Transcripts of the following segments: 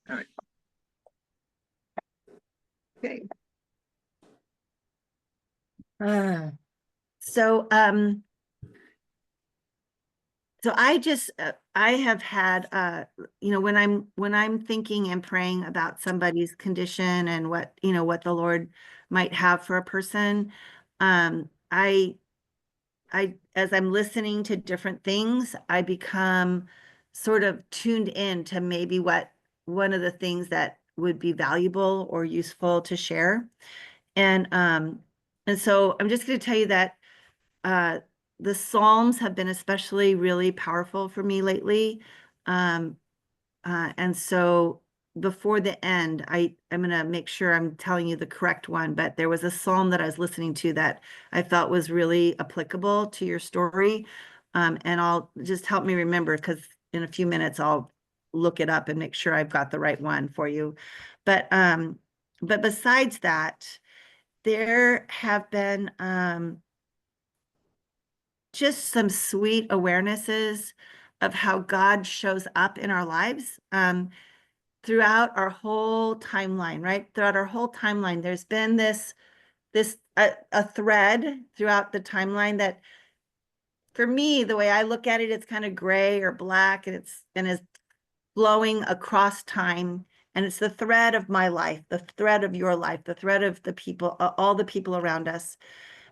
All right. Okay. So, so I have had, when I'm thinking and praying about somebody's condition and what the Lord might have for a person, um, I, as I'm listening to different things, I become sort of tuned in to maybe what one of the things that would be valuable or useful to share. And, um, and so I'm just going to tell you that uh, the Psalms have been especially really powerful for me lately. Um, and so before the end, I'm going to make sure I'm telling you the correct one, but there was a Psalm that I was listening to that I thought was really applicable to your story. And I'll just help me remember, because in a few minutes I'll look it up and make sure I've got the right one for you. But besides that, there have been just some sweet awarenesses of how God shows up in our lives throughout our whole timeline, right? Throughout our whole timeline, there's been a thread throughout the timeline that, for me, the way I look at it, it's kind of gray or black, and is flowing across time. And it's the thread of my life, the thread of your life, the thread of the people, all the people around us.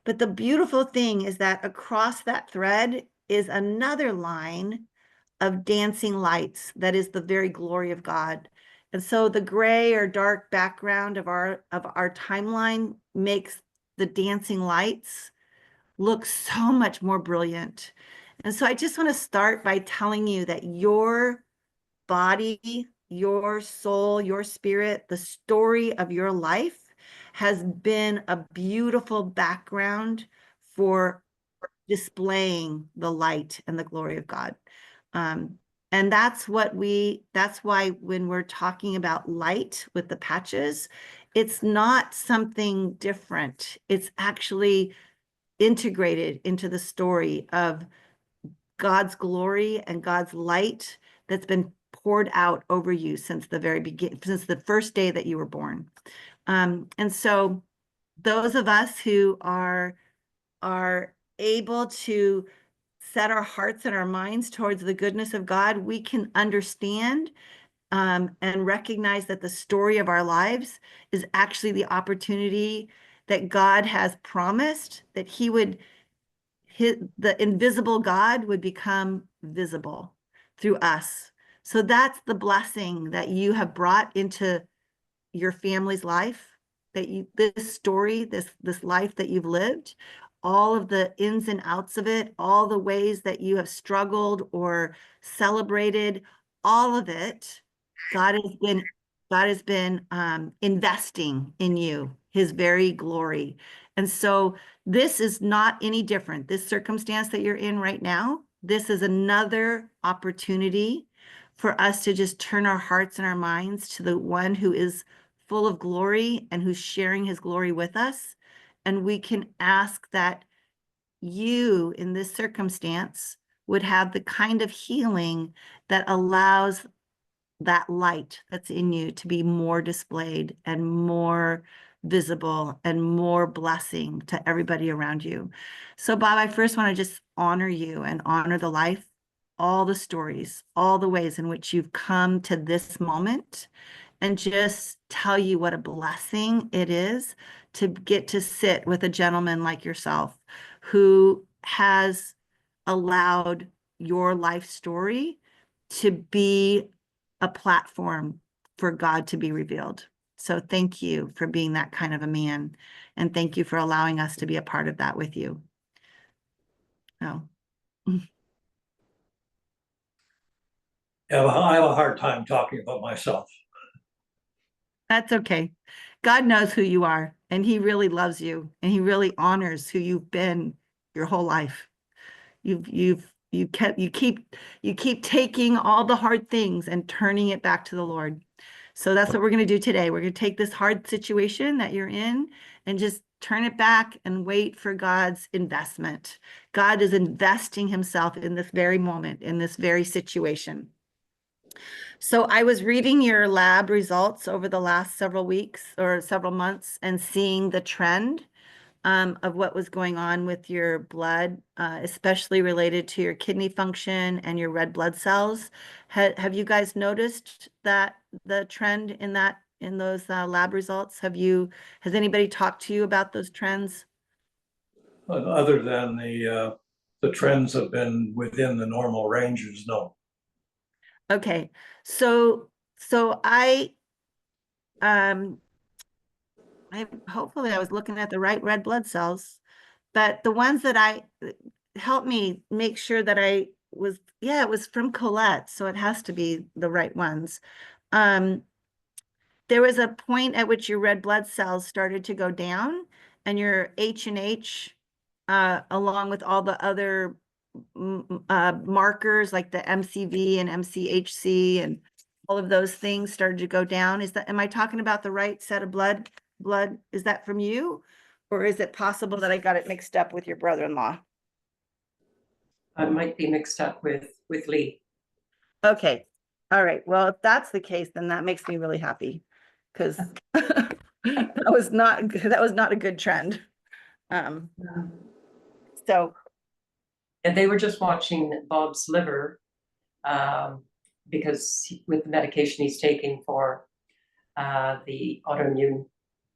But the beautiful thing is that across that thread is another line of dancing lights that is the very glory of God. And so the gray or dark background of our timeline makes the dancing lights look so much more brilliant. And so I just want to start by telling you that your body, your soul, your spirit, the story of your life has been a beautiful background for displaying the light and the glory of God. Um, and that's why when we're talking about light with the patches, it's not something different. It's actually integrated into the story of God's glory and God's light that's been poured out over you since the very beginning, since the first day that you were born. And so those of us who are able to set our hearts and our minds towards the goodness of God, we can understand and recognize that the story of our lives is actually the opportunity that God has promised, that the invisible God would become visible through us. So that's the blessing that you have brought into your family's life, this story, this life that you've lived, all of the ins and outs of it, all the ways that you have struggled or celebrated, all of it, God has been investing in you, his very glory. And so this is not any different. This circumstance that you're in right now, this is another opportunity for us to just turn our hearts and our minds to the one who is full of glory and who's sharing his glory with us. And we can ask that you, in this circumstance, would have the kind of healing that allows that light that's in you to be more displayed and more visible and more blessing to everybody around you. So, Bob, I first want to just honor you and honor the life, all the stories, all the ways in which you've come to this moment, and just tell you what a blessing it is to get to sit with a gentleman like yourself who has allowed your life story to be a platform for God to be revealed. So thank you for being that kind of a man. And thank you for allowing us to be a part of that with you. Oh. Yeah, I have a hard time talking about myself. That's okay. God knows who you are, and he really loves you, and he really honors who you've been your whole life. You keep taking all the hard things and turning it back to the Lord. So that's what we're going to do today. We're going to take this hard situation that you're in and just turn it back and wait for God's investment. God is investing himself in this very moment, in this very situation. So I was reading your lab results over the last several weeks or several months and seeing the trend of what was going on with your blood, especially related to your kidney function and your red blood cells. Have you guys noticed that the trend in those lab results? Has anybody talked to you about those trends? Other than the trends have been within the normal ranges, no. Okay, so um hopefully I was looking at the right red blood cells, but the ones that I helped me make sure that I was, yeah, it was from Colette, so it has to be the right ones. Um, there was a point at which your red blood cells started to go down, and your H and H, along with all the other markers like the MCV and MCHC and all of those things started to go down. Am I talking about the right set of blood? Is that from you? Or is it possible that I got it mixed up with your brother-in-law? I might be mixed up with Lee. Okay. All right. Well, if that's the case, then that makes me really happy because that was not a good trend. Um, so And they were just watching Bob's liver because with the medication he's taking for the autoimmune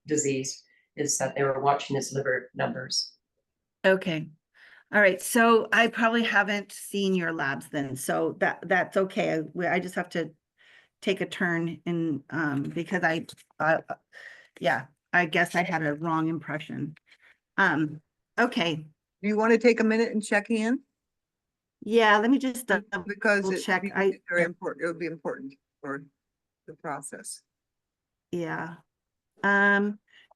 disease, is that they were watching his liver numbers. okay. All right. So I probably haven't seen your labs then. So that's okay. I just have to take a turn in because uh, yeah, I guess I had a wrong impression. Okay. Do you want to take a minute and check in? Yeah, let me just Because double check. it's very important. It would be important for the process. Yeah.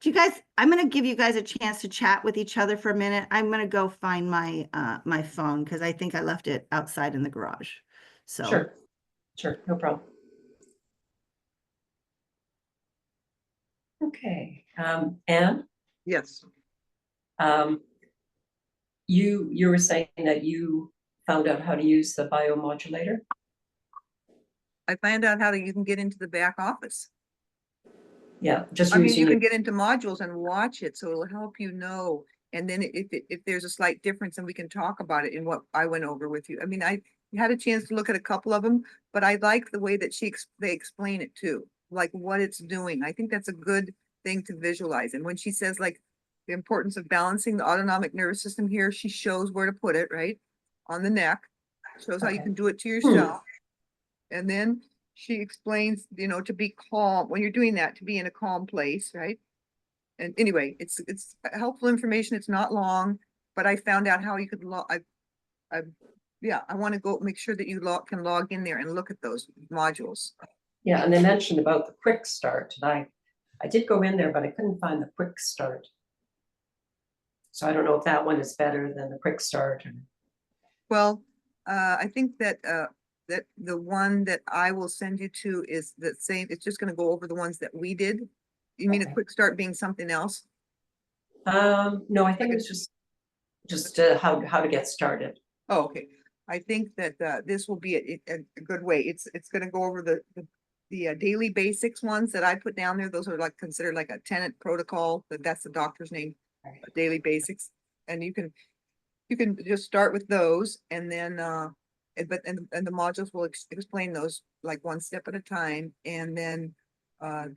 Do you guys, I'm gonna give you guys a chance to chat with each other for a minute. I'm gonna go find my phone because I think I left it outside in the garage. So Sure, no problem. Okay, Anne, Yes, you were saying that you found out how to use the biomodulator. I found out how you can get into the back office. Yeah, just I mean, using you can it. get into modules and watch it, so it'll help you know. And then if there's a slight difference, then we can talk about it in what I went over with you. I mean, I had a chance to look at a couple of them, but I like the way that they explain it too, like what it's doing. I think that's a good thing to visualize. And when she says like the importance of balancing the autonomic nervous system here, she shows where to put it, right? On the neck, shows how you Okay. can do it to yourself. And then she explains, to be calm when you're doing that, to be in a calm place, right? And anyway, it's helpful information. It's not long, but I found out how you could log. I want to go make sure that you can log in there and look at those modules. Yeah, and they mentioned about the quick start, and I did go in there, but I couldn't find the quick start. So I don't know if that one is better than the quick start. Well, I think that that the one that I will send you to is the same. It's just going to go over the ones that we did. You mean a Okay. quick start being something else? No, I think it was just how to get started. Oh, okay. I think that this will be a good way. It's going to go over the daily basics ones that I put down there. Those are like considered like a tenant protocol. That's the doctor's name. Right. Daily basics, and you can just start with those, and then and the modules will explain those like one step at a time, and then I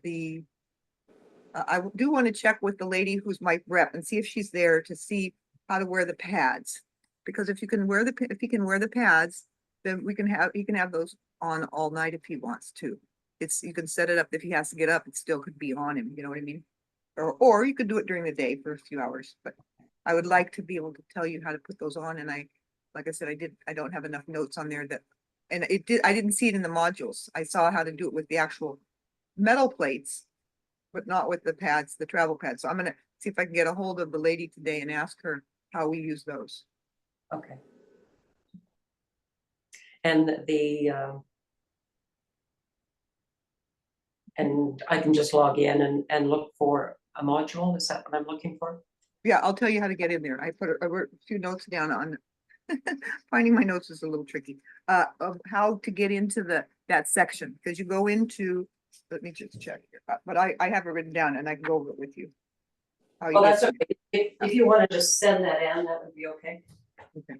do want to check with the lady who's my rep and see if she's there to see how to wear the pads. Because if you can wear the pads, then he can have those on all night if he wants to. You can set it up if he has to get up, it still could be on him, you know what I mean? Or you could do it during the day for a few hours, but I would like to be able to tell you how to put those on. And like I said, I don't have enough notes on there and I didn't see it in the modules. I saw how to do it with the actual metal plates, but not with the pads, the travel pads. So I'm gonna see if I can get a hold of the lady today and ask her how we use those. Okay. And and I can just log in and look for a module. Is that what I'm looking for? Yeah, I'll tell you how to get in there. I wrote a few notes down on finding my notes is a little tricky. Of how to get into that section, because you go into, let me just check here, but I have it written down and I can go over it with you. How you Well, get that's to- okay. If you want to just send that in, that would be okay. okay.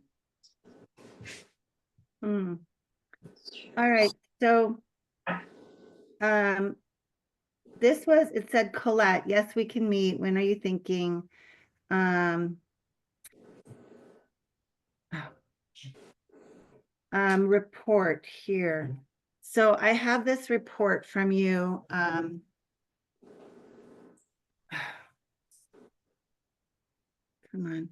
Hmm. All right, so this was, it said Colette, yes, we can meet. When are you thinking? Report here. So I have this report from you. Come on.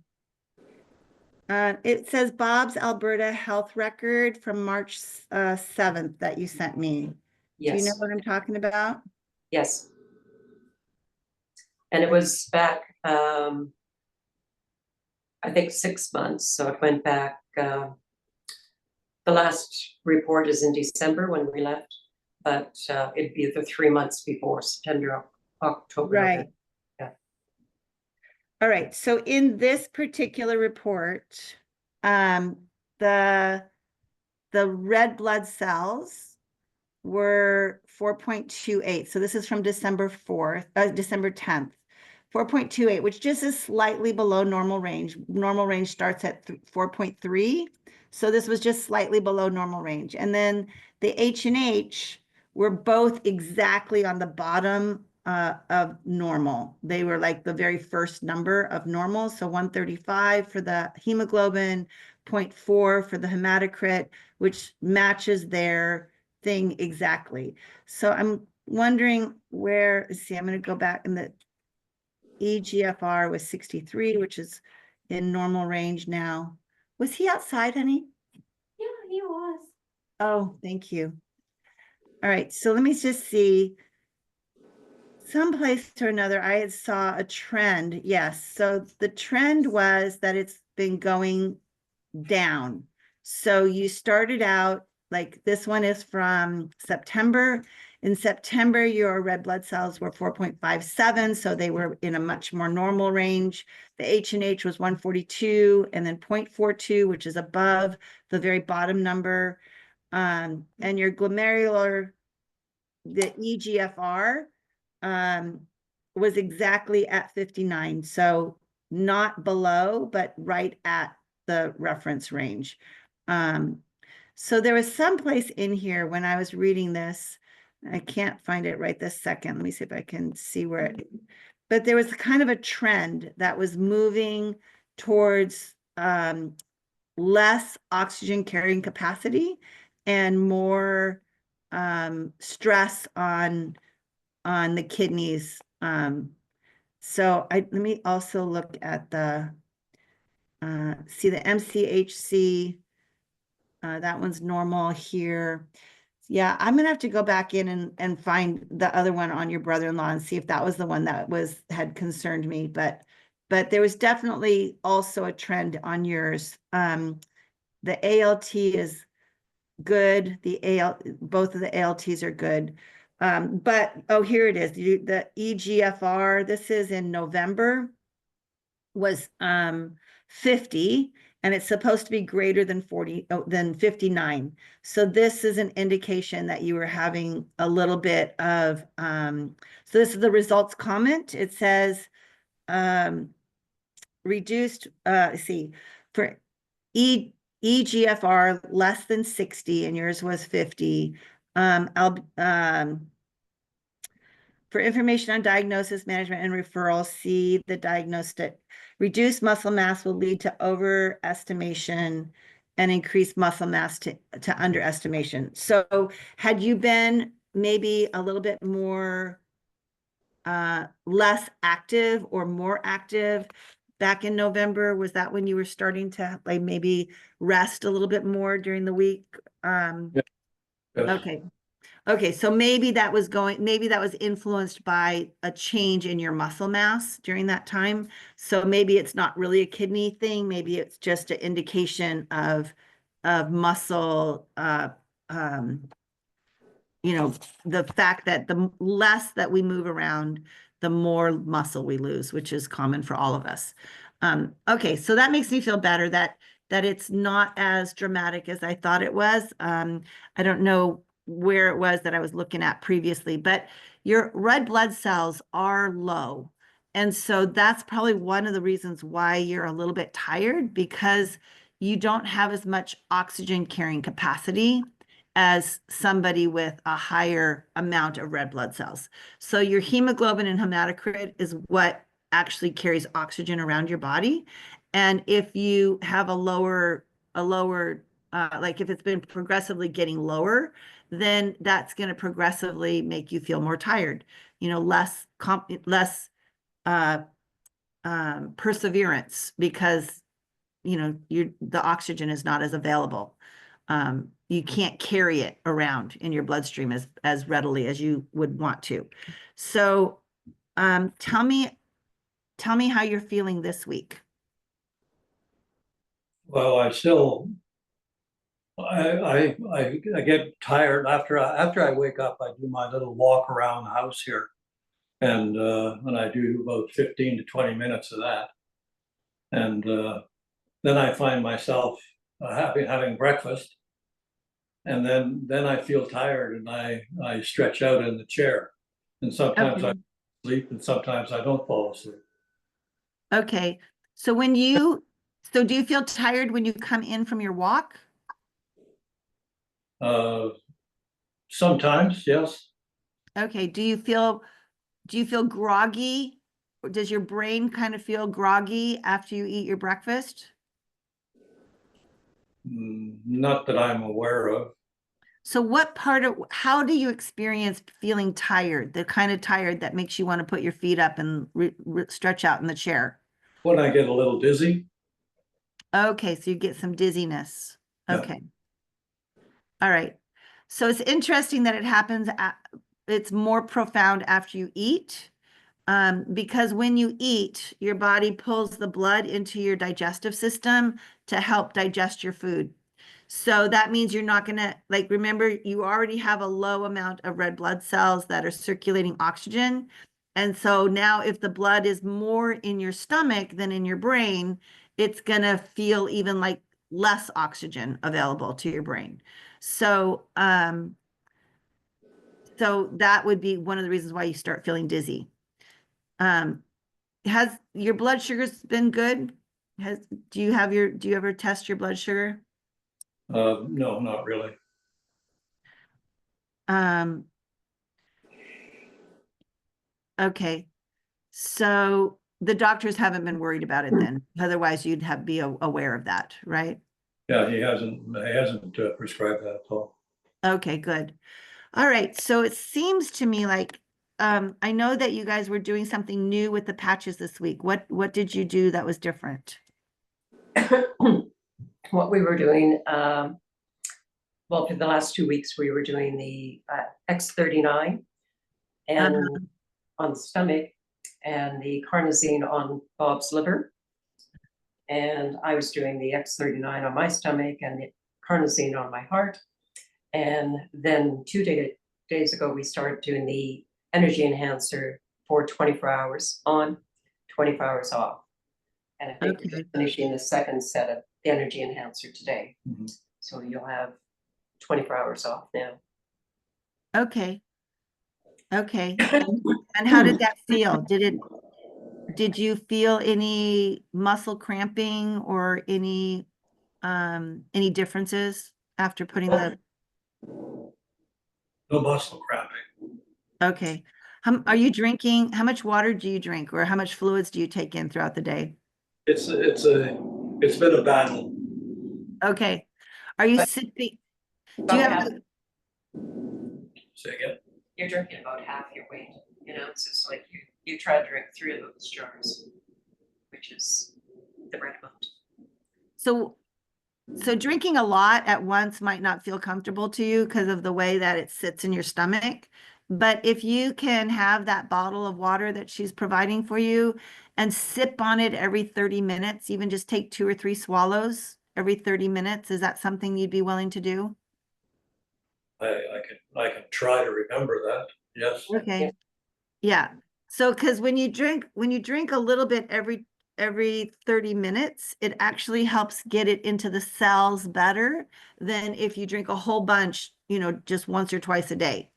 It says Bob's Alberta health record from March 7th that you sent me. Do you know Yes, what I'm talking about? yes. And it was back, I think 6 months, so it went back, the last report is in December when we left, but it'd be the 3 months before September, October. Right. November. Yeah. All right, so in this particular report, the red blood cells were 4.28. So this is from December 10th. 4.28, which just is slightly below normal range. Normal range starts at 4.3. So this was just slightly below normal range. And then the H&H were both exactly on the bottom of normal. They were like the very first number of normal. So 135 for the hemoglobin, 0.4 for the hematocrit, which matches their thing exactly. So I'm wondering where, see, I'm going to go back, and the EGFR was 63, which is in normal range now. Was he outside, honey? Yeah, he was. Oh, thank you. All right, so let me just see. Someplace or another, I had saw a trend. Yes, so the trend was that it's been going down. So you started out, like this one is from September. In September, your red blood cells were 4.57, so they were in a much more normal range. The H&H was 142, and then 0.42, which is above the very bottom number. And your glomerular, the EGFR, was exactly at 59. So not below, but right at the reference range. So there was some place in here when I was reading this, I can't find it right this second. Let me see if I can see where it, but there was kind of a trend that was moving towards less oxygen carrying capacity and more stress on the kidneys. So let me also look at the see the MCHC. That one's normal here. Yeah, I'm gonna have to go back in and find the other one on your brother-in-law and see if that was the one that had concerned me. But there was definitely also a trend on yours. The ALT is good. Both of the ALTs are good. But oh, here it is. The EGFR, this is in November, was 50, and it's supposed to be greater than 59. So this is an indication that you were having a little bit of so this is the results comment. It says reduced see, for EGFR less than 60, and yours was 50. For information on diagnosis, management, and referral, see the diagnostic. Reduced muscle mass will lead to overestimation and increased muscle mass to underestimation. So had you been maybe a little bit more less active or more active back in November? Was that when you were starting to like maybe rest a little bit more during the week? Yes. Okay. Okay, so maybe that was influenced by a change in your muscle mass during that time. So maybe it's not really a kidney thing. Maybe it's just an indication of muscle, you know, the fact that the less that we move around, the more muscle we lose, which is common for all of us. Okay, so that makes me feel better that it's not as dramatic as I thought it was. I don't know where it was that I was looking at previously, but your red blood cells are low. And so that's probably one of the reasons why you're a little bit tired, because you don't have as much oxygen carrying capacity as somebody with a higher amount of red blood cells. So your hemoglobin and hematocrit is what actually carries oxygen around your body. And if you have a lower, like if it's been progressively getting lower, then that's going to progressively make you feel more tired, less uh, perseverance, because the oxygen is not as available. You can't carry it around in your bloodstream as readily as you would want to. So tell me how you're feeling this week. Well, I get tired after I wake up. I do my little walk around the house here, and I do about 15 to 20 minutes of that, and then I find myself having breakfast, and then I feel tired, and I stretch out in the chair, and sometimes I Okay. sleep, and sometimes I don't fall asleep. Okay. So do you feel tired when you come in from your walk? Uh, Sometimes, yes. Okay. Do you feel groggy? Or does your brain kind of feel groggy after you eat your breakfast? Not that I'm aware of. So how do you experience feeling tired, the kind of tired that makes you want to put your feet up and stretch out in the chair? When I get a little dizzy, Okay, so you get some dizziness. yeah. Okay. All right. So it's interesting that it's more profound after you eat, because when you eat, your body pulls the blood into your digestive system to help digest your food. So that means you're not gonna, remember, you already have a low amount of red blood cells that are circulating oxygen. And so now if the blood is more in your stomach than in your brain, it's gonna feel even like less oxygen available to your brain. So, so that would be one of the reasons why you start feeling dizzy. Has your blood sugars been good? Do you ever test your blood sugar? No, not really. Um, okay. So the doctors haven't been worried about it then. Otherwise you'd be aware of that, right? Yeah, he hasn't prescribed that at all. Okay, good. All right. So it seems to me like, I know that you guys were doing something new with the patches this week. What did you do that was different? What we were doing, well, for the last 2 weeks, we were doing the X39 and on the stomach, and the carnosine on Bob's liver. And I was doing the X39 on my stomach and the carnosine on my heart. And then 2 days ago, we started doing the energy enhancer for 24 hours on, 24 hours off. And I think we're just finishing the second set of the energy enhancer today. Mhm. So you'll have 24 hours off now. Okay. Okay. And how did that feel? Did you feel any muscle cramping or any differences after putting the, No muscle cramping. okay. How much water do you drink, or how much fluids do you take in throughout the day? It's been a battle. Okay. Are you But- sipping? Do About you have, half, Say again. you're drinking about half your weight, it's just like you try to drink 3 of those jars, which is the right amount. so drinking a lot at once might not feel comfortable to you because of the way that it sits in your stomach. But if you can have that bottle of water that she's providing for you and sip on it every 30 minutes, even just take 2 or 3 swallows every 30 minutes, is that something you'd be willing to do? I can try to remember that. Yes. Okay. Yeah. So, because when you drink a little bit every 30 minutes, it actually helps get it into the cells better than if you drink a whole bunch just once or twice a day.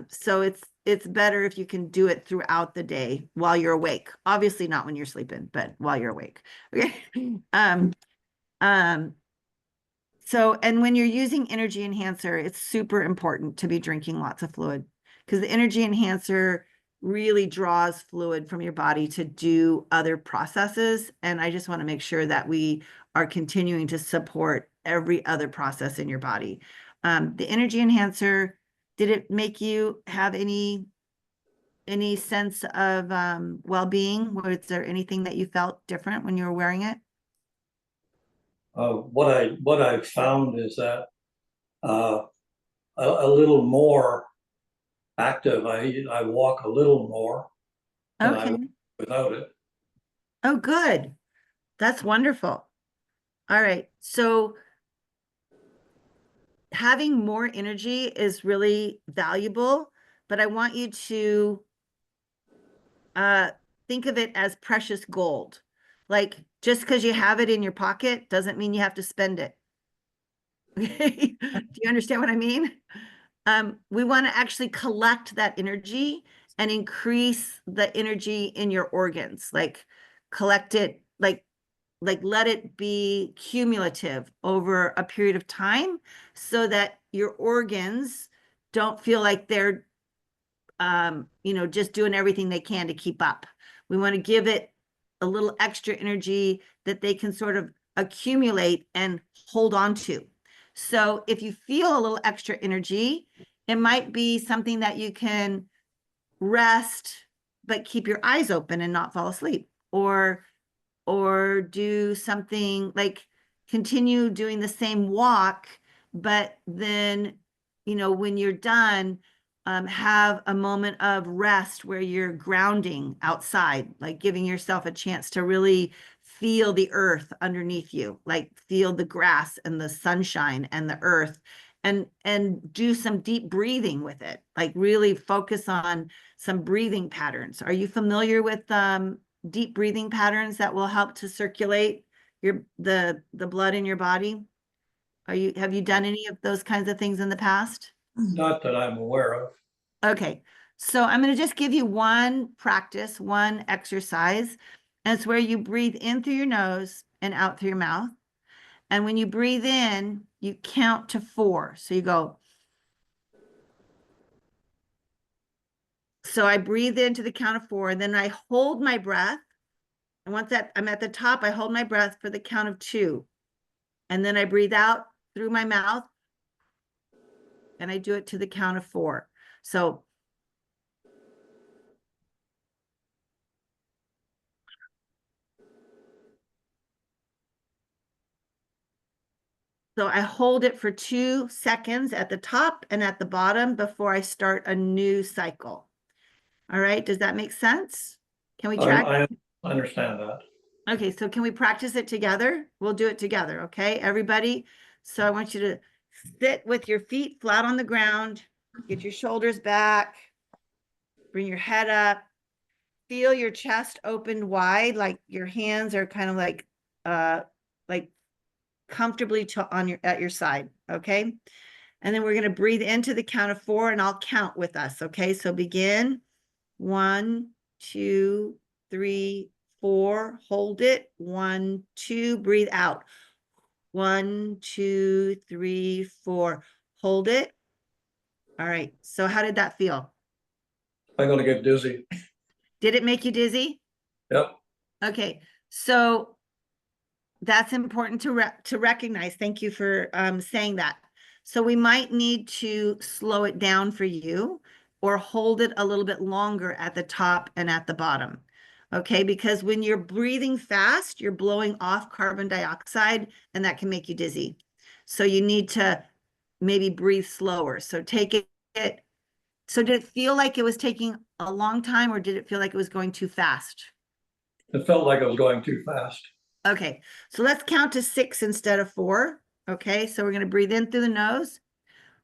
So it's better if you can do it throughout the day while you're awake. Obviously not when you're sleeping, but while you're awake. Okay. So, and when you're using energy enhancer, it's super important to be drinking lots of fluid, because the energy enhancer really draws fluid from your body to do other processes. And I just want to make sure that we are continuing to support every other process in your body. The energy enhancer, did it make you have any sense of well-being? Was there anything that you felt different when you were wearing it? What I've found is that uh, a little more active. I walk a little more than I Okay. would without it. Oh, good. That's wonderful. All right. So having more energy is really valuable, but I want you to think of it as precious gold. Like, just because you have it in your pocket doesn't mean you have to spend it. Okay. Do you understand what I mean? We want to actually collect that energy and increase the energy in your organs, like collect it, like let it be cumulative over a period of time, so that your organs don't feel like they're just doing everything they can to keep up. We want to give it a little extra energy that they can sort of accumulate and hold on to. So if you feel a little extra energy, it might be something that you can rest, but keep your eyes open and not fall asleep, or do something like continue doing the same walk, but then, when you're done, have a moment of rest where you're grounding outside, like giving yourself a chance to really feel the earth underneath you, like feel the grass and the sunshine and the earth, and do some deep breathing with it, like really focus on some breathing patterns. Are you familiar with deep breathing patterns that will help to circulate the blood in your body? Have you done any of those kinds of things in the past? Not that I'm aware of. Okay, so I'm going to just give you one practice, one exercise, and it's where you breathe in through your nose and out through your mouth. And when you breathe in, you count to 4. So you go. So I breathe into the count of 4, and then I hold my breath. And once that I'm at the top, I hold my breath for the count of 2. And then I breathe out through my mouth, and I do it to the count of 4. So I hold it for 2 seconds at the top and at the bottom before I start a new cycle. All right, does that make sense? Can we track? I understand that. Okay, so can we practice it together? We'll do it together, okay, everybody? So I want you to sit with your feet flat on the ground, get your shoulders back, bring your head up, feel your chest opened wide, like your hands are kind of like comfortably at your side, okay? And then we're going to breathe into the count of 4, and I'll count with us, okay? So begin. 1, 2, 3, 4. Hold it. 1, 2. Breathe out. 1, 2, 3, 4. Hold it. All right. So how did that feel? I'm going to get dizzy. Did it make you dizzy? Yep. Okay. So that's important to recognize. Thank you for saying that. So we might need to slow it down for you, or hold it a little bit longer at the top and at the bottom. Okay, because when you're breathing fast, you're blowing off carbon dioxide, and that can make you dizzy. So you need to maybe breathe slower. So take it. So did it feel like it was taking a long time, or did it feel like it was going too fast? It felt like I was going too fast. Okay, so let's count to 6 instead of 4. Okay, so we're going to breathe in through the nose.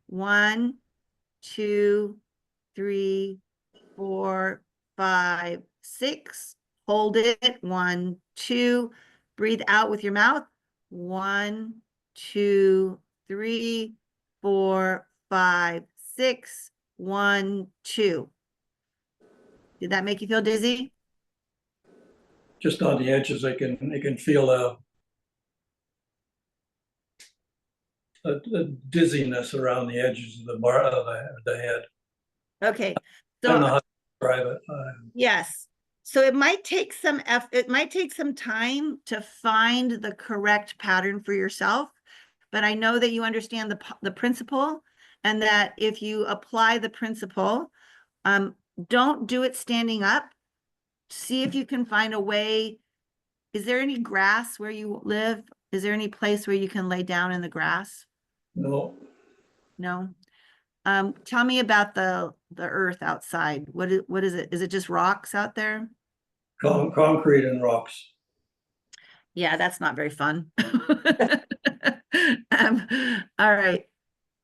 1, 2, 3, 4, 5, 6. Hold it. 1, 2. Breathe out with your mouth. 1, 2, 3, 4, 5, 6, 1, 2. Did that make you feel dizzy? Just on the edges, I can feel a dizziness around the edges of the bar of the head. Okay, I don't know so how to describe it. yes. So it might take some it might take some time to find the correct pattern for yourself, but I know that you understand the principle, and that if you apply the principle, don't do it standing up. See if you can find a way. Is there any grass where you live? Is there any place where you can lay down in the grass? No, No. Tell me about the earth outside. What is it? Is it just rocks out there? concrete and rocks. Yeah, that's not very fun. All right.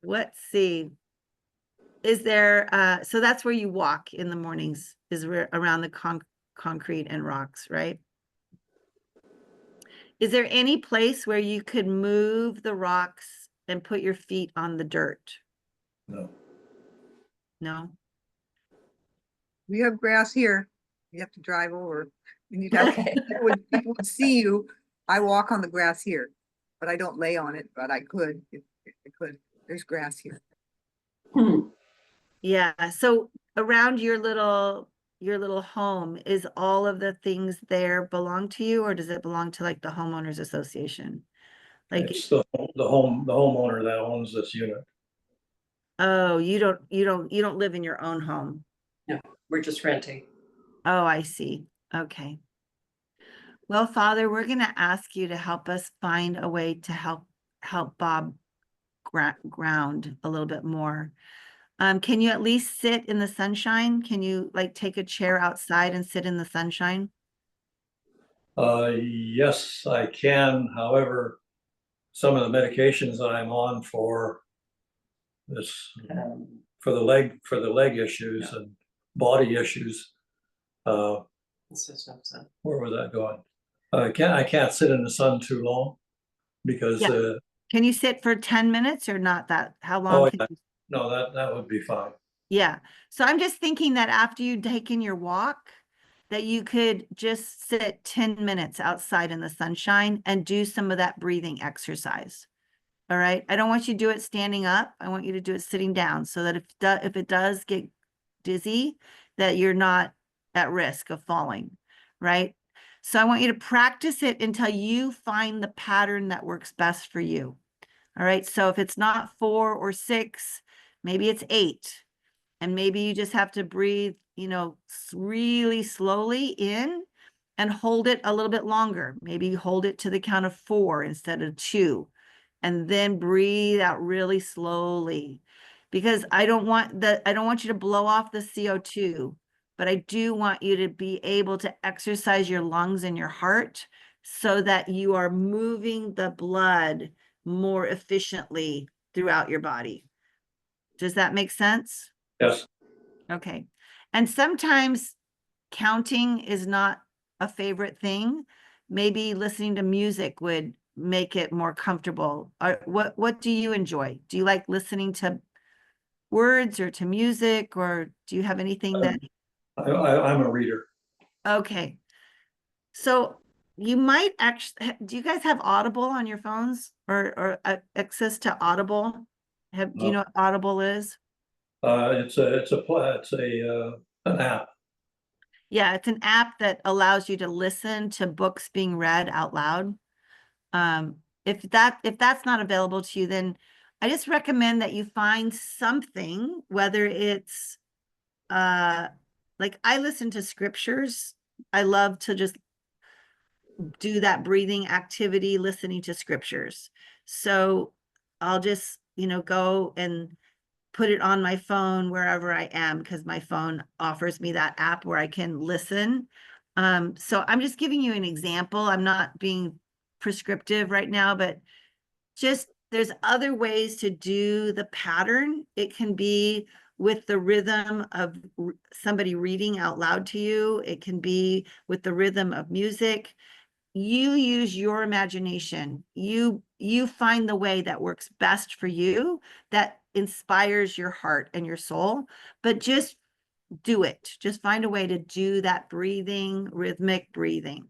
Let's see. Is there so that's where you walk in the mornings, is around the concrete and rocks, right? Is there any place where you could move the rocks and put your feet on the dirt? No. No? We have grass here. You have to drive over. And you'd have, Okay. people would see you. I walk on the grass here, but I don't lay on it, but I could, if I could. There's grass here. Yeah, so around your little home, is all of the things there belong to you, or does it belong to like the homeowners association? Like, It's the homeowner that owns this unit. oh, you don't live in your own home. No, we're just renting. Oh, I see. Okay. Well, Father, we're going to ask you to help us find a way to help Bob ground a little bit more. Can you at least sit in the sunshine? Can you like take a chair outside and sit in the sunshine? Yes, I can. However, some of the medications that I'm on for this, for the leg issues and body issues, This is no sun. where was that going? I can't sit in the sun too long because, Yeah. Can you sit for 10 minutes or not that? How long oh, can yeah. you? No, that would be fine. Yeah. So I'm just thinking that after you've taken your walk, that you could just sit 10 minutes outside in the sunshine and do some of that breathing exercise. All right. I don't want you to do it standing up. I want you to do it sitting down, so that if it does get dizzy, that you're not at risk of falling. Right. So I want you to practice it until you find the pattern that works best for you. All right. So if it's not 4 or 6, maybe it's 8. And maybe you just have to breathe, really slowly in and hold it a little bit longer. Maybe you hold it to the count of 4 instead of 2, and then breathe out really slowly, because I don't want you to blow off the CO2, but I do want you to be able to exercise your lungs and your heart so that you are moving the blood more efficiently throughout your body. Does that make sense? Yes. Okay. And sometimes counting is not a favorite thing. Maybe listening to music would make it more comfortable. What do you enjoy? Do you like listening to words or to music, or do you have anything that? I'm a reader. Okay. So you might actually, do you guys have Audible on your phones, or access to Audible? Do you know what Audible is? It's an app. Yeah, it's an app that allows you to listen to books being read out loud. If that's not available to you, then I just recommend that you find something, whether it's like I listen to scriptures. I love to just do that breathing activity, listening to scriptures. So I'll just, go and put it on my phone wherever I am, because my phone offers me that app where I can listen. So I'm just giving you an example. I'm not being prescriptive right now, but just there's other ways to do the pattern. It can be with the rhythm of somebody reading out loud to you. It can be with the rhythm of music. You use your imagination. You find the way that works best for you, that inspires your heart and your soul, but just do it. Just find a way to do that breathing, rhythmic breathing.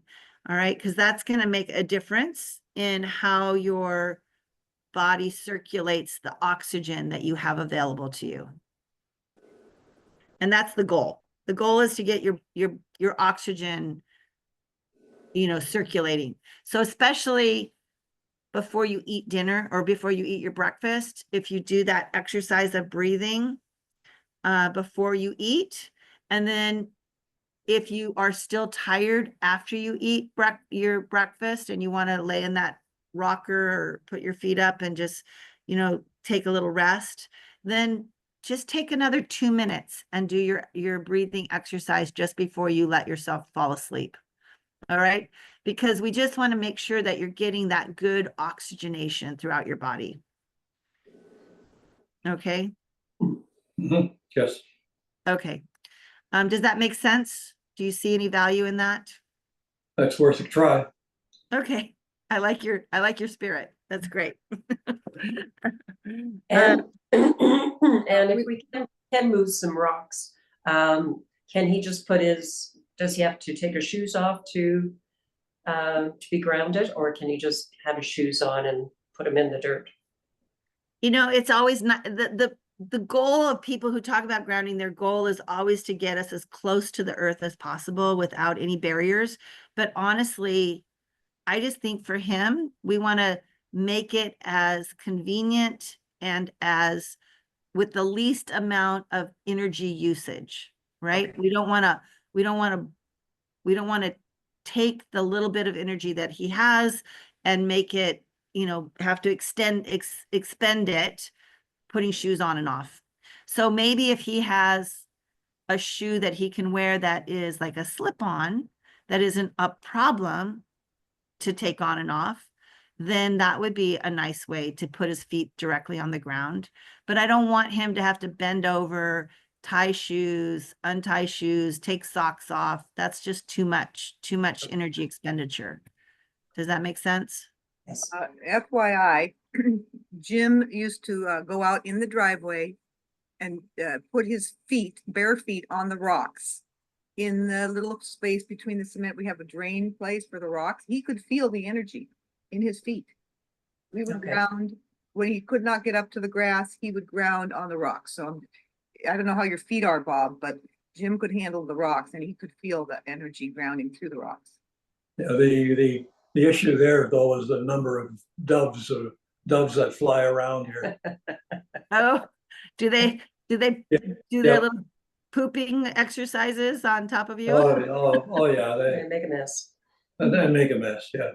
All right. Because that's going to make a difference in how your body circulates the oxygen that you have available to you. And that's the goal. The goal is to get your oxygen, circulating. So especially before you eat dinner or before you eat your breakfast, if you do that exercise of breathing before you eat, and then if you are still tired after you eat your breakfast and you want to lay in that rocker or put your feet up and just, take a little rest, then just take another 2 minutes and do your breathing exercise just before you let yourself fall asleep. All right. Because we just want to make sure that you're getting that good oxygenation throughout your body. Okay. Yes. Okay. Does that make sense? Do you see any value in that? That's worth a try. Okay. I like your spirit. That's great. And and if we can move some rocks, can he just does he have to take his shoes off to be grounded, or can he just have his shoes on and put them in the dirt? It's always not the goal of people who talk about grounding, their goal is always to get us as close to the earth as possible without any barriers. But honestly, I just think for him, we want to make it as convenient and as with the least amount of energy usage, right? Okay. We don't want to take the little bit of energy that he has and make it, have to expend it putting shoes on and off. So maybe if he has a shoe that he can wear that is like a slip-on, that isn't a problem to take on and off, then that would be a nice way to put his feet directly on the ground. But I don't want him to have to bend over, tie shoes, untie shoes, take socks off. That's just too much energy expenditure. Does that make sense? Yes. FYI, Jim used to go out in the driveway and put his bare feet on the rocks. In the little space between the cement, we have a drain place for the rocks. He could feel the energy in his feet. We would Okay. ground, when he could not get up to the grass, he would ground on the rocks. So I don't know how your feet are, Bob, but Jim could handle the rocks and he could feel the energy grounding through the rocks. Yeah, the issue there though is the number of doves that fly around here. Oh, do they Yeah. do their Yep. little pooping exercises on top of you? Oh yeah, They make a mess. they make a mess. Yeah.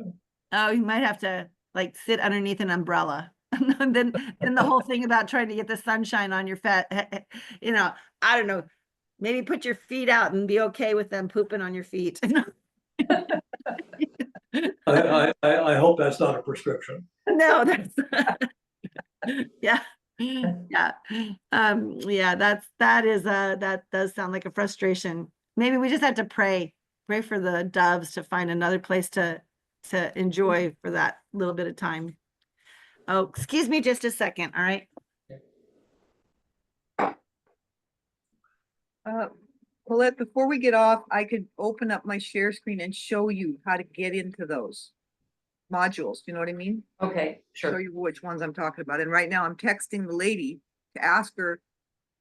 Oh, you might have to like sit underneath an umbrella. And then the whole thing about trying to get the sunshine on your fat, I don't know, maybe put your feet out and be okay with them pooping on your feet. I hope that's not a prescription. No, that's yeah. Yeah. That does sound like a frustration. Maybe we just have to pray for the doves to find another place to enjoy for that little bit of time. Oh, excuse me just a second. All right. Colette, before we get off, I could open up my share screen and show you how to get into those modules. Do you know what I mean? Okay, Show sure. you which ones I'm talking about. And right now I'm texting the lady to ask her,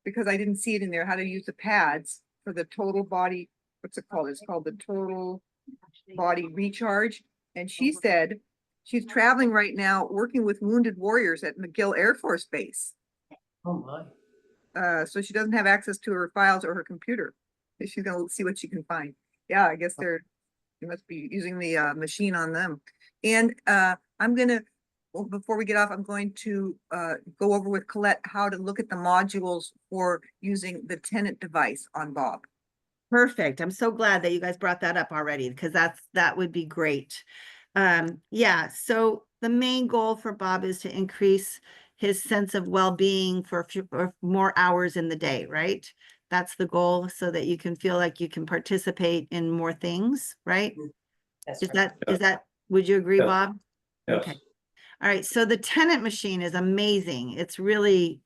because I didn't see it in there, how to use the pads for the total body. What's it called? It's called the total body recharge. And she said she's traveling right now, working with wounded warriors at McGill Air Force Base. Oh my. So she doesn't have access to her files or her computer. She's gonna see what she can find. Yeah, I guess they must be using the machine on them. And I'm gonna, well, before we get off, I'm going to go over with Colette how to look at the modules for using the tenant device on Bob. Perfect. I'm so glad that you guys brought that up already, because that would be great. Yeah, so the main goal for Bob is to increase his sense of well-being for more hours in the day, right? That's the goal, so that you can feel like you can participate in more things, right? That's Is right. that, would you agree, Yes. Bob? Yes. Okay. All right, so the tenant machine is amazing. It's really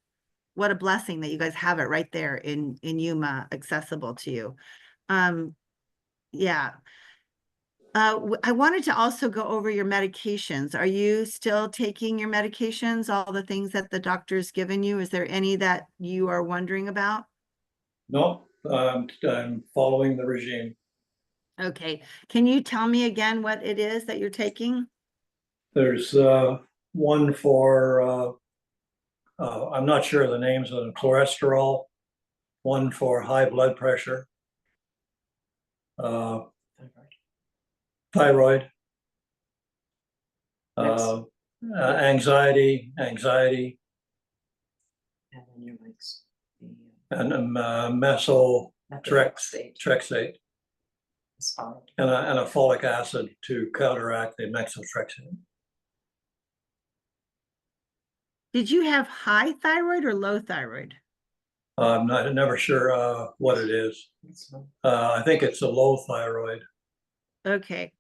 what a blessing that you guys have it right there in Yuma, accessible to you. Yeah. I wanted to also go over your medications. Are you still taking your medications, all the things that the doctor's given you? Is there any that you are wondering about? No, I'm following the regime. Okay, can you tell me again what it is that you're taking? There's one for, I'm not sure of the names of the cholesterol, one for high blood pressure, uh, thyroid, anxiety, And then your legs. and methotrexate, and a folic acid to counteract the methotrexate. Did you have high thyroid or low thyroid? I'm never sure what it is. I think it's a low thyroid. Okay.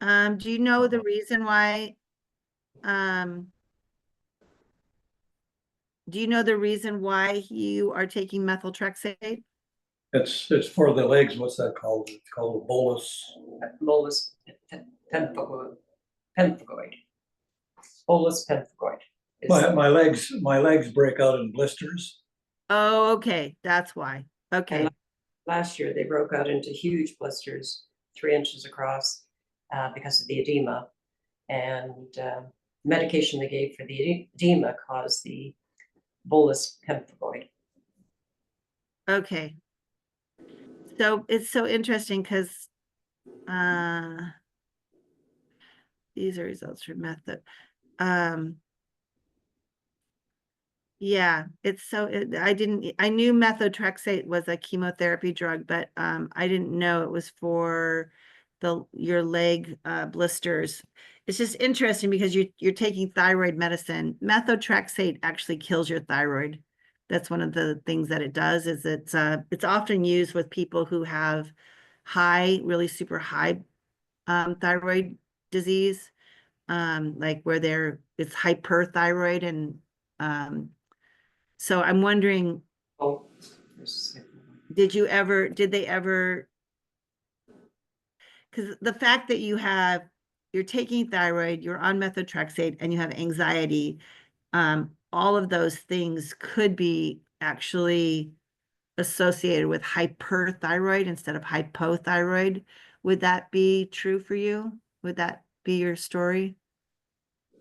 Do you know the reason why? Do you know the reason why you are taking methotrexate? It's for the legs. What's that called? It's called a bolus. Bolus pemphigoid. Bolus pemphigoid. My legs break out in blisters. Oh, okay, that's why. Okay. And last year, they broke out into huge blisters, 3 inches across, because of the edema. And medication they gave for the edema caused the bolus pemphigoid. Okay. So it's so interesting because these are results from method. Yeah, it's so I knew methotrexate was a chemotherapy drug, but I didn't know it was for your leg blisters. It's just interesting because you're taking thyroid medicine. Methotrexate actually kills your thyroid. That's one of the things that it does. Is it's often used with people who have high, really super high thyroid disease, like where it's hyperthyroid, and so I'm wondering, Oh, did they ever, because the fact that you're taking thyroid, you're on methotrexate, and you have anxiety, all of those things could be actually associated with hyperthyroid instead of hypothyroid. Would that be true for you? Would that be your story?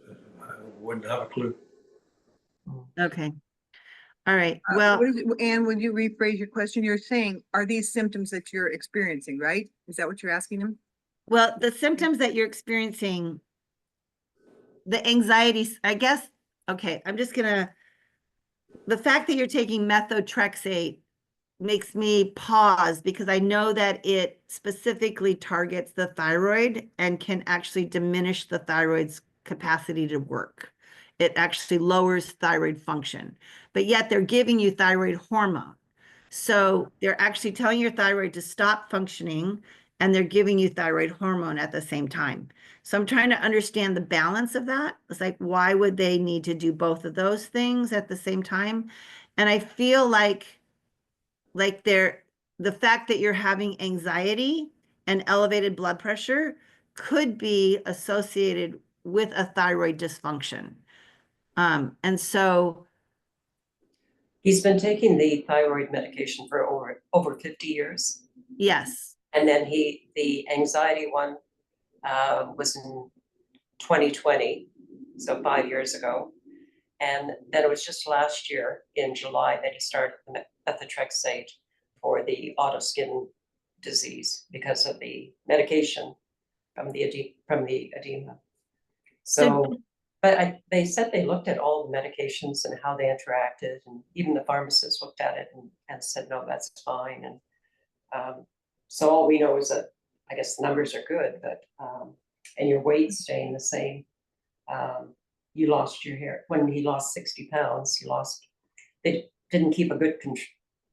I wouldn't have a clue. Okay. All right. Well, Anne, would you rephrase your question? You're saying, are these symptoms that you're experiencing, right? Is that what you're asking him? well, the symptoms that you're experiencing, the anxiety, I guess, okay, the fact that you're taking methotrexate makes me pause because I know that it specifically targets the thyroid and can actually diminish the thyroid's capacity to work. It actually lowers thyroid function, but yet they're giving you thyroid hormone. So they're actually telling your thyroid to stop functioning, and they're giving you thyroid hormone at the same time. So I'm trying to understand the balance of that. It's like, why would they need to do both of those things at the same time? And I feel like the fact that you're having anxiety and elevated blood pressure could be associated with a thyroid dysfunction. And so, he's been taking the thyroid medication for over 50 years. yes. And then the anxiety one was in 2020, so 5 years ago. And then it was just last year in July that he started the methotrexate for the autoskin disease because of the medication from the edema. So, but they said they looked at all the medications and how they interacted, and even the pharmacist looked at it and said, no, that's fine. And so all we know is that I guess the numbers are good, but and your weight staying the same. You lost your hair. When he lost 60 pounds, they didn't keep a good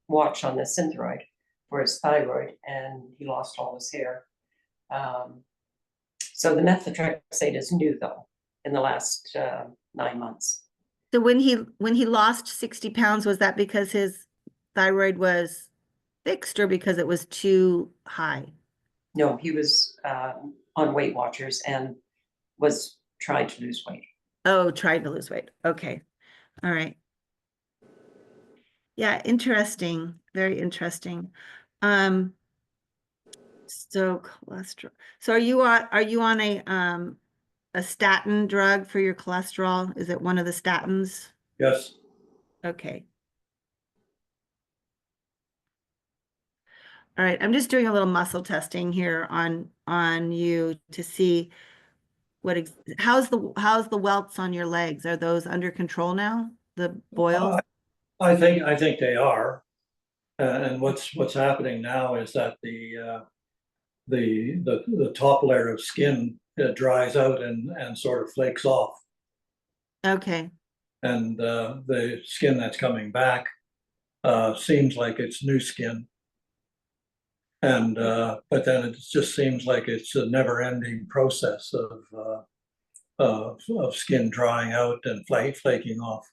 watch on the synthroid for his thyroid, and he lost all his hair. So the methotrexate is new though, in the last 9 months. So when he lost 60 pounds, was that because his thyroid was fixed or because it was too high? No, he was on Weight Watchers and was trying to lose weight. Oh, trying to lose weight. Okay. All right. Yeah, interesting. Very interesting. So cholesterol. So are you on a statin drug for your cholesterol? Is it one of the statins? Yes, Okay. All right. I'm just doing a little muscle testing here on you to see how's the welts on your legs? Are those under control now? The boils? I think they are. And what's happening now is that the top layer of skin dries out and sort of flakes off. Okay. And the skin that's coming back seems like it's new skin. And but then it just seems like it's a never-ending process of skin drying out and flaking off.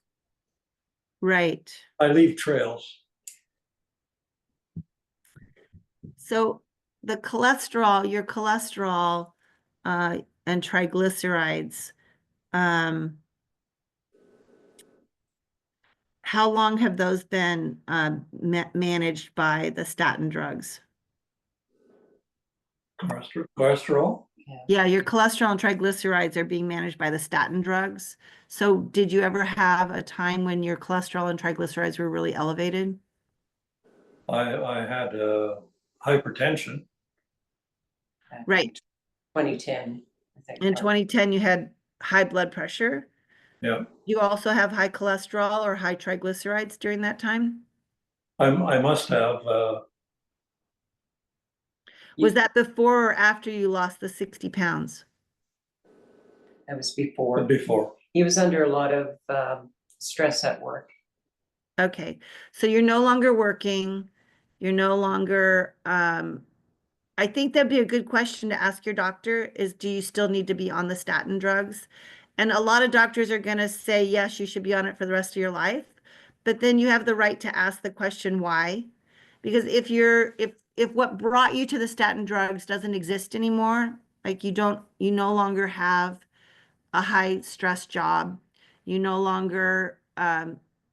Right. I leave trails. So your cholesterol and triglycerides, how long have those been managed by the statin drugs? Cholesterol? Yeah, your cholesterol and triglycerides are being managed by the statin drugs. So did you ever have a time when your cholesterol and triglycerides were really elevated? I had hypertension. Back in Right. 2010, I think. In 2010, you had high blood pressure. Yeah, You also have high cholesterol or high triglycerides during that time? I must have. Was that before or after you lost the 60 pounds? That was before. Before. He was under a lot of stress at work. Okay, so you're no longer working. You're no longer, I think that'd be a good question to ask your doctor is, do you still need to be on the statin drugs? And a lot of doctors are going to say, yes, you should be on it for the rest of your life. But then you have the right to ask the question, why? Because if what brought you to the statin drugs doesn't exist anymore, like you no longer have a high stress job, you no longer,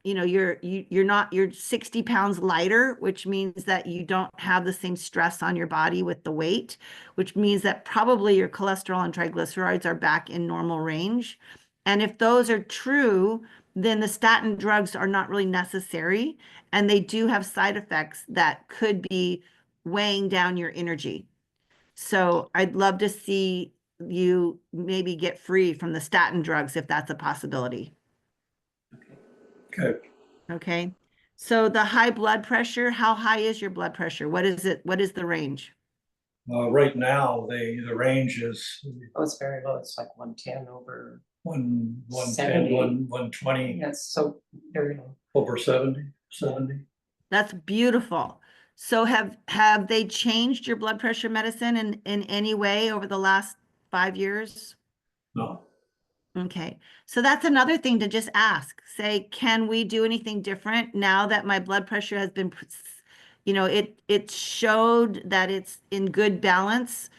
you're 60 pounds lighter, which means that you don't have the same stress on your body with the weight, which means that probably your cholesterol and triglycerides are back in normal range. And if those are true, then the statin drugs are not really necessary. And they do have side effects that could be weighing down your energy. So I'd love to see you maybe get free from the statin drugs if that's a possibility. Okay. Okay. So the high blood pressure, how high is your blood pressure? What is it? What is the range? Right now, the range is Oh, it's very low. It's like 110 over. 110, 70. 120 That's so very low. over 70. That's beautiful. So have they changed your blood pressure medicine in any way over the last 5 years? No. Okay, so that's another thing to just ask. Say, can we do anything different now that my blood pressure has been, it showed that it's in good balance?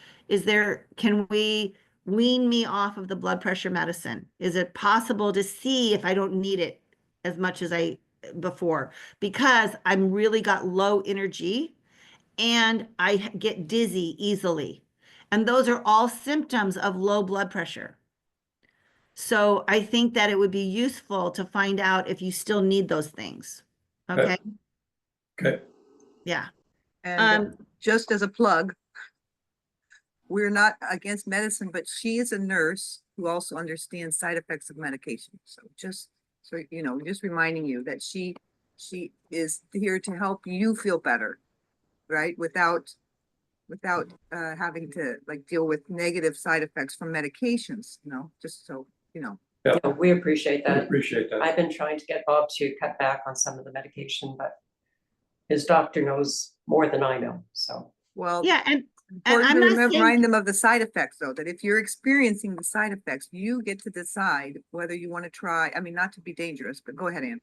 Can we wean me off of the blood pressure medicine? Is it possible to see if I don't need it as much as before? Because I'm really got low energy and I get dizzy easily. And those are all symptoms of low blood pressure. So I think that it would be useful to find out if you still need those things. Okay. Okay. Yeah. And just as a plug, we're not against medicine, but she is a nurse who also understands side effects of medication. So just reminding you that she is here to help you feel better, right? Without having to like deal with negative side effects from medications, just so you know. Yeah. Yeah, we appreciate I that. appreciate that. I've been trying to get Bob to cut back on some of the medication, but his doctor knows more than I know. So Well, Yeah. And Important I'm to not remember, saying, remind them of the side effects, though, that if you're experiencing the side effects, you get to decide whether you want to try, I mean, not to be dangerous, but go ahead, Ann.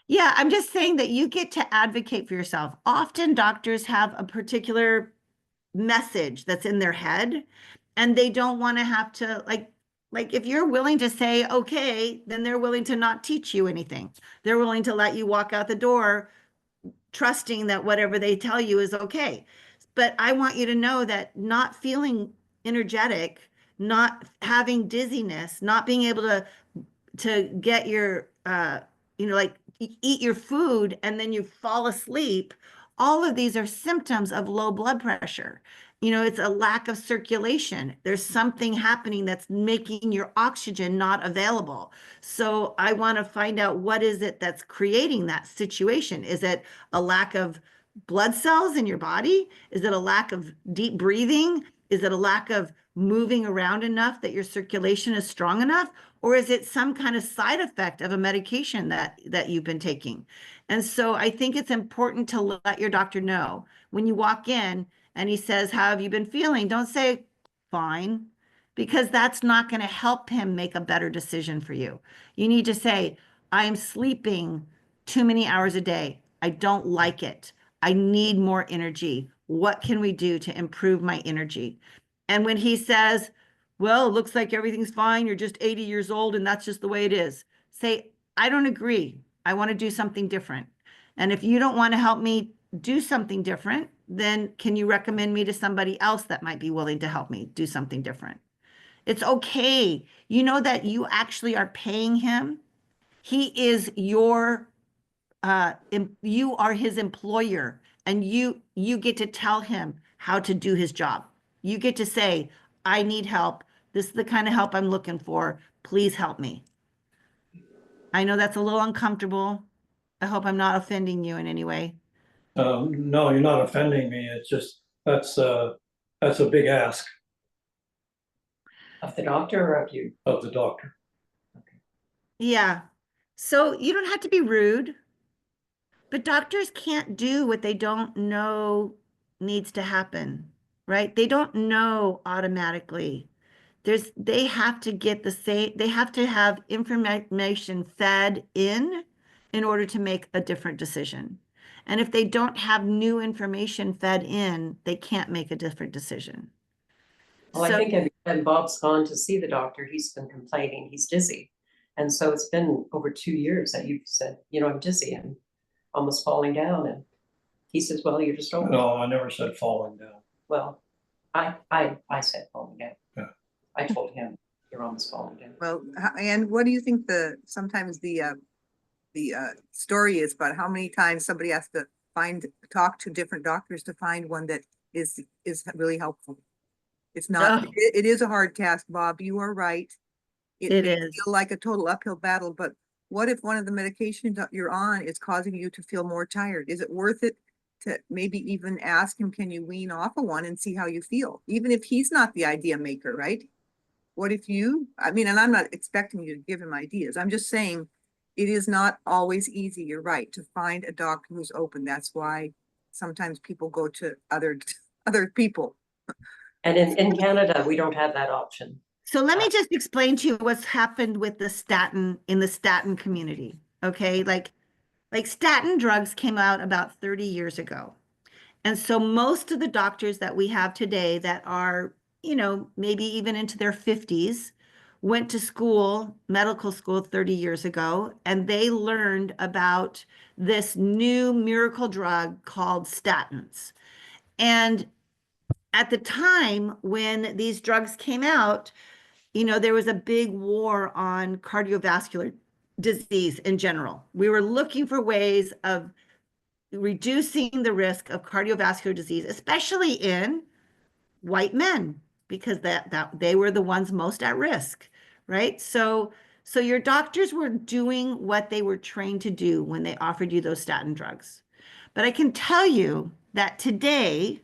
yeah, I'm just saying that you get to advocate for yourself. Often doctors have a particular message that's in their head and they don't want to have to like if you're willing to say okay, then they're willing to not teach you anything. They're willing to let you walk out the door trusting that whatever they tell you is okay. But I want you to know that not feeling energetic, not having dizziness, not being able to get your like eat your food and then you fall asleep, all of these are symptoms of low blood pressure. It's a lack of circulation. There's something happening that's making your oxygen not available. So I want to find out, what is it that's creating that situation? Is it a lack of blood cells in your body? Is it a lack of deep breathing? Is it a lack of moving around enough that your circulation is strong enough? Or is it some kind of side effect of a medication that you've been taking? And so I think it's important to let your doctor know when you walk in and he says, how have you been feeling? Don't say, fine, because that's not going to help him make a better decision for you. You need to say, I'm sleeping too many hours a day. I don't like it. I need more energy. What can we do to improve my energy? And when he says, well, it looks like everything's fine, you're just 80 years old and that's just the way it is, say, I don't agree. I want to do something different. And if you don't want to help me do something different, then can you recommend me to somebody else that might be willing to help me do something different? It's okay. You know that you actually are paying him. He is you are his employer, and you get to tell him how to do his job. You get to say, I need help. This is the kind of help I'm looking for. Please help me. I know that's a little uncomfortable. I hope I'm not offending you in any way. No, you're not offending me. It's just, that's a big ask Of the doctor or of you? of the doctor. Yeah. So you don't have to be rude, but doctors can't do what they don't know needs to happen, right? They don't know automatically. They have to get they have to have information fed in order to make a different decision. And if they don't have new information fed in, they can't make a different decision. Well, I So think every time Bob's gone to see the doctor, he's been complaining, he's dizzy. And so it's been over 2 years that you've said, I'm dizzy and almost falling down. And he says, well, you're just old. No, I never said falling down. Well, I said falling down. Yeah. I told him, you're almost falling down. Well, and what do you think sometimes the story is about how many times somebody has to talk to different doctors to find one that is really helpful? It's not, oh, it is a hard task, Bob. You are right. It it may is. feel like a total uphill battle, but what if one of the medications that you're on is causing you to feel more tired? Is it worth it to maybe even ask him, can you wean off of one and see how you feel? Even if he's not the idea maker, right? What if I mean, and I'm not expecting you to give him ideas. I'm just saying it is not always easy, you're right, to find a doctor who's open. That's why sometimes people go to other people. And in Canada, we don't have that option. So let me just explain to you what's happened with the statin community. Okay, like statin drugs came out about 30 years ago. And so most of the doctors that we have today that are, maybe even into their 50s, went to school, medical school 30 years ago, and they learned about this new miracle drug called statins. And at the time when these drugs came out, there was a big war on cardiovascular disease in general. We were looking for ways of reducing the risk of cardiovascular disease, especially in white men, because that they were the ones most at risk, right? So your doctors were doing what they were trained to do when they offered you those statin drugs. But I can tell you that today,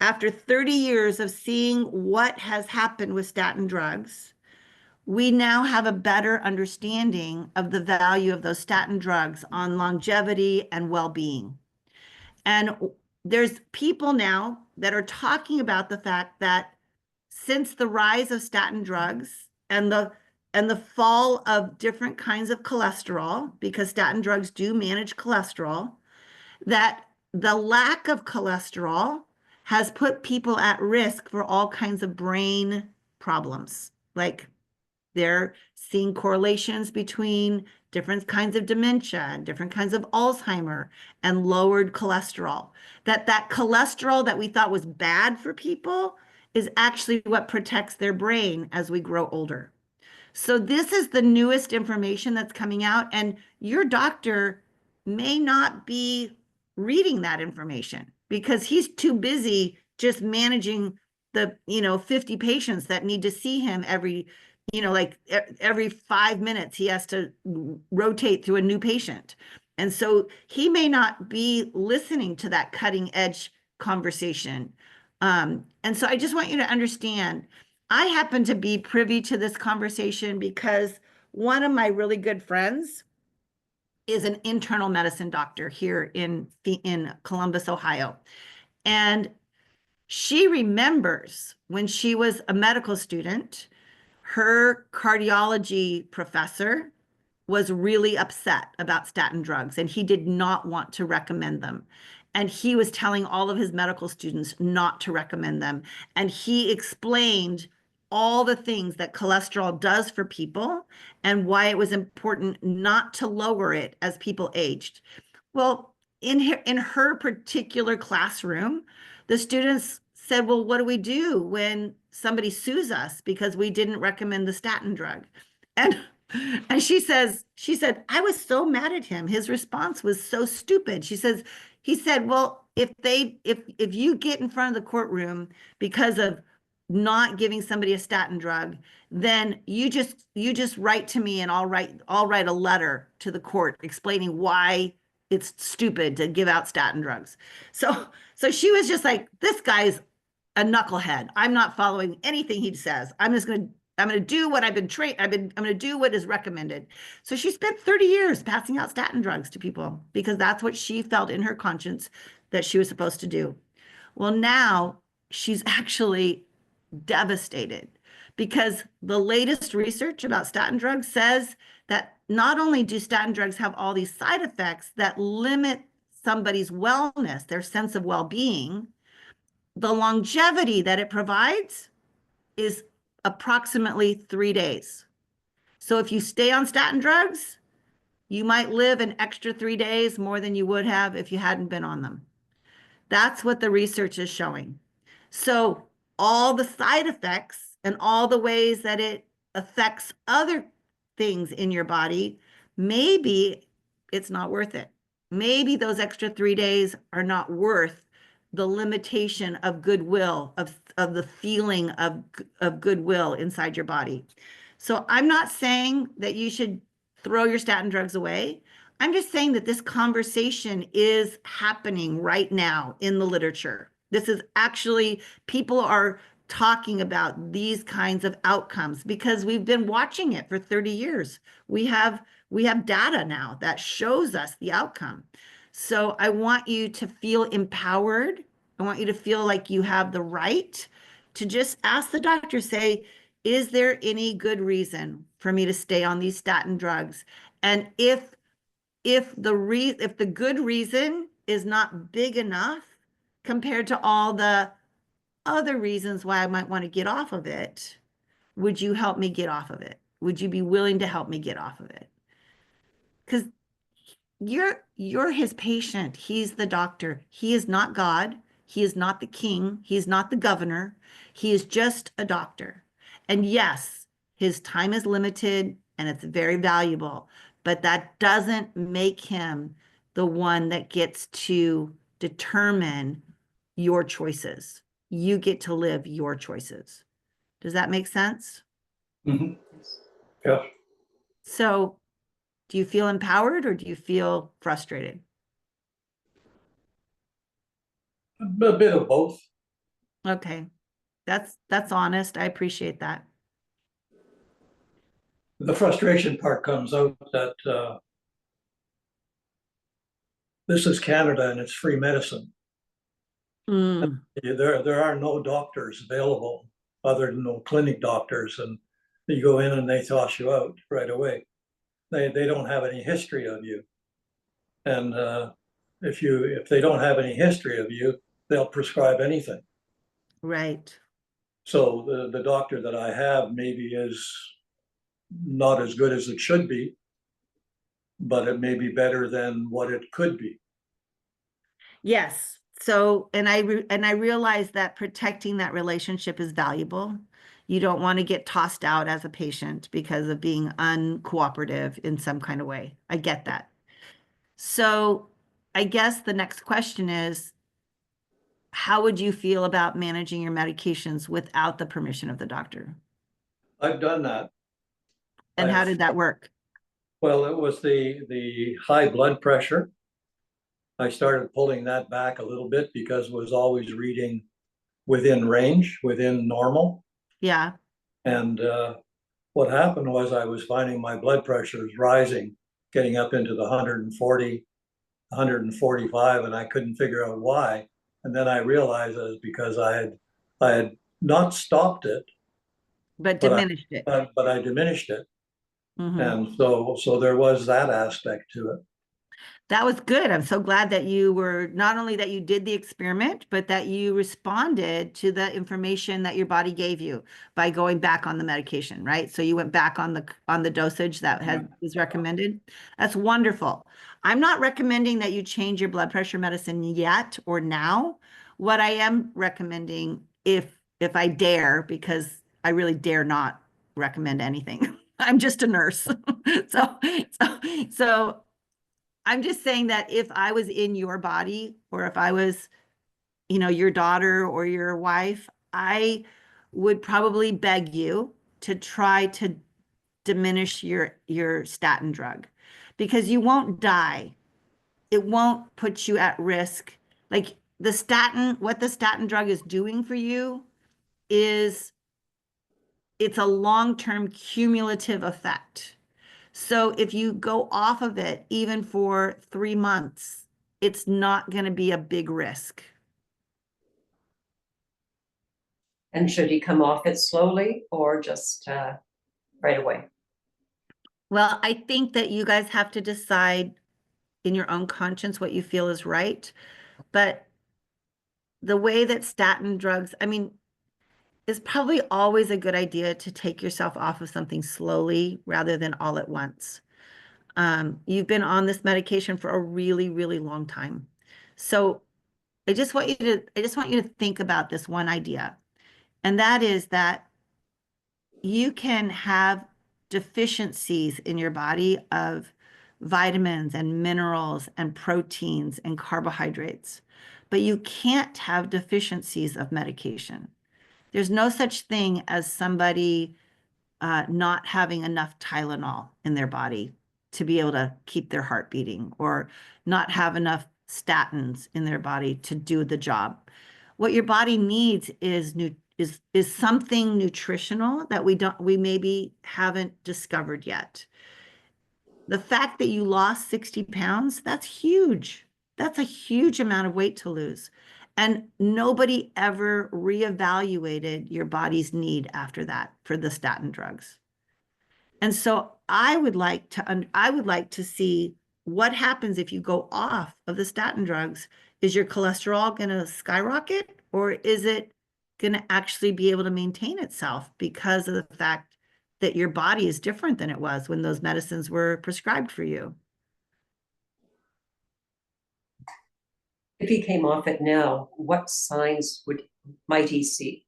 after 30 years of seeing what has happened with statin drugs, we now have a better understanding of the value of those statin drugs on longevity and well-being. And there's people now that are talking about the fact that since the rise of statin drugs and the fall of different kinds of cholesterol, because statin drugs do manage cholesterol, that the lack of cholesterol has put people at risk for all kinds of brain problems. Like they're seeing correlations between different kinds of dementia and different kinds of Alzheimer and lowered cholesterol. That cholesterol that we thought was bad for people is actually what protects their brain as we grow older. So this is the newest information that's coming out, and your doctor may not be reading that information because he's too busy just managing the 50 patients that need to see him every like every 5 minutes he has to rotate through a new patient. And so he may not be listening to that cutting edge conversation. And so I just want you to understand, I happen to be privy to this conversation because one of my really good friends is an internal medicine doctor here in Columbus, Ohio. And she remembers when she was a medical student, her cardiology professor was really upset about statin drugs and he did not want to recommend them. And he was telling all of his medical students not to recommend them. And he explained all the things that cholesterol does for people and why it was important not to lower it as people aged. Well, in her particular classroom, the students said, well, what do we do when somebody sues us because we didn't recommend the statin drug? And she said, I was so mad at him. His response was so stupid. He said, well, if you get in front of the courtroom because of not giving somebody a statin drug, then you just write to me and I'll write a letter to the court explaining why it's stupid to give out statin drugs. So she was just like, this guy's a knucklehead. I'm not following anything he says. I'm going to do what I've been trained. I'm going to do what is recommended. So she spent 30 years passing out statin drugs to people because that's what she felt in her conscience that she was supposed to do. Well, now she's actually devastated because the latest research about statin drugs says that not only do statin drugs have all these side effects that limit somebody's wellness, their sense of well-being, the longevity that it provides is approximately 3 days. So if you stay on statin drugs, you might live an extra 3 days more than you would have if you hadn't been on them. That's what the research is showing. So all the side effects and all the ways that it affects other things in your body, maybe it's not worth it. Maybe those extra 3 days are not worth the limitation of goodwill, of the feeling of goodwill inside your body. So I'm not saying that you should throw your statin drugs away. I'm just saying that this conversation is happening right now in the literature. This is actually, people are talking about these kinds of outcomes because we've been watching it for 30 years. We have data now that shows us the outcome. So I want you to feel empowered. I want you to feel like you have the right to just ask the doctor, say, is there any good reason for me to stay on these statin drugs? And if the good reason is not big enough compared to all the other reasons why I might want to get off of it, would you help me get off of it? Would you be willing to help me get off of it? Because you're his patient. He's the doctor. He is not God. He is not the king. He is not the governor. He is just a doctor. And yes, his time is limited and it's very valuable, but that doesn't make him the one that gets to determine your choices. You get to live your choices. Does that make sense? Mhm. Yeah. So do you feel empowered or do you feel frustrated? A bit of both. Okay, that's honest. I appreciate that. The frustration part comes out that this is Canada and it's free medicine. Mm, There are no doctors available other than no clinic doctors, and you go in and they toss you out right away. They don't have any history of you. And if they don't have any history of you, they'll prescribe anything. right. So the doctor that I have maybe is not as good as it should be, but it may be better than what it could be. Yes. So, and I realize that protecting that relationship is valuable. You don't want to get tossed out as a patient because of being uncooperative in some kind of way. I get that. So, I guess the next question is, how would you feel about managing your medications without the permission of the doctor? I've done that. And how I've, did that work? well, it was the high blood pressure. I started pulling that back a little bit because it was always reading within range, within normal. Yeah. And what happened was I was finding my blood pressure is rising, getting up into the 140, 145, and I couldn't figure out why. And then I realized it was because I had not stopped it, But but diminished it. I diminished it. Mhm. And so there was that aspect to it. That was good. I'm so glad that you were not only that you did the experiment, but that you responded to the information that your body gave you by going back on the medication, right? So you went back on the dosage that was recommended. That's wonderful. I'm not recommending that you change your blood pressure medicine yet or now. What I am recommending, if I dare, because I really dare not recommend anything. I'm just a nurse. So I'm just saying that if I was in your body or if I was, your daughter or your wife, I would probably beg you to try to diminish your statin drug because you won't die. It won't put you at risk. Like what the statin drug is doing for you is it's a long-term cumulative effect. So if you go off of it, even for 3 months, it's not going to be a big risk. And should he come off it slowly or just right away? Well, I think that you guys have to decide in your own conscience what you feel is right. But the way that statin drugs, I mean, it's probably always a good idea to take yourself off of something slowly rather than all at once. You've been on this medication for a really, really long time. So I just want you to think about this one idea. And that is that you can have deficiencies in your body of vitamins and minerals and proteins and carbohydrates, but you can't have deficiencies of medication. There's no such thing as somebody not having enough Tylenol in their body to be able to keep their heart beating or not have enough statins in their body to do the job. What your body needs is something nutritional that we maybe haven't discovered yet. The fact that you lost 60 pounds, that's huge. That's a huge amount of weight to lose. And nobody ever reevaluated your body's need after that for the statin drugs. And so I would like to see what happens if you go off of the statin drugs. Is your cholesterol going to skyrocket or is it going to actually be able to maintain itself because of the fact that your body is different than it was when those medicines were prescribed for you? If he came off it now, what signs might he see?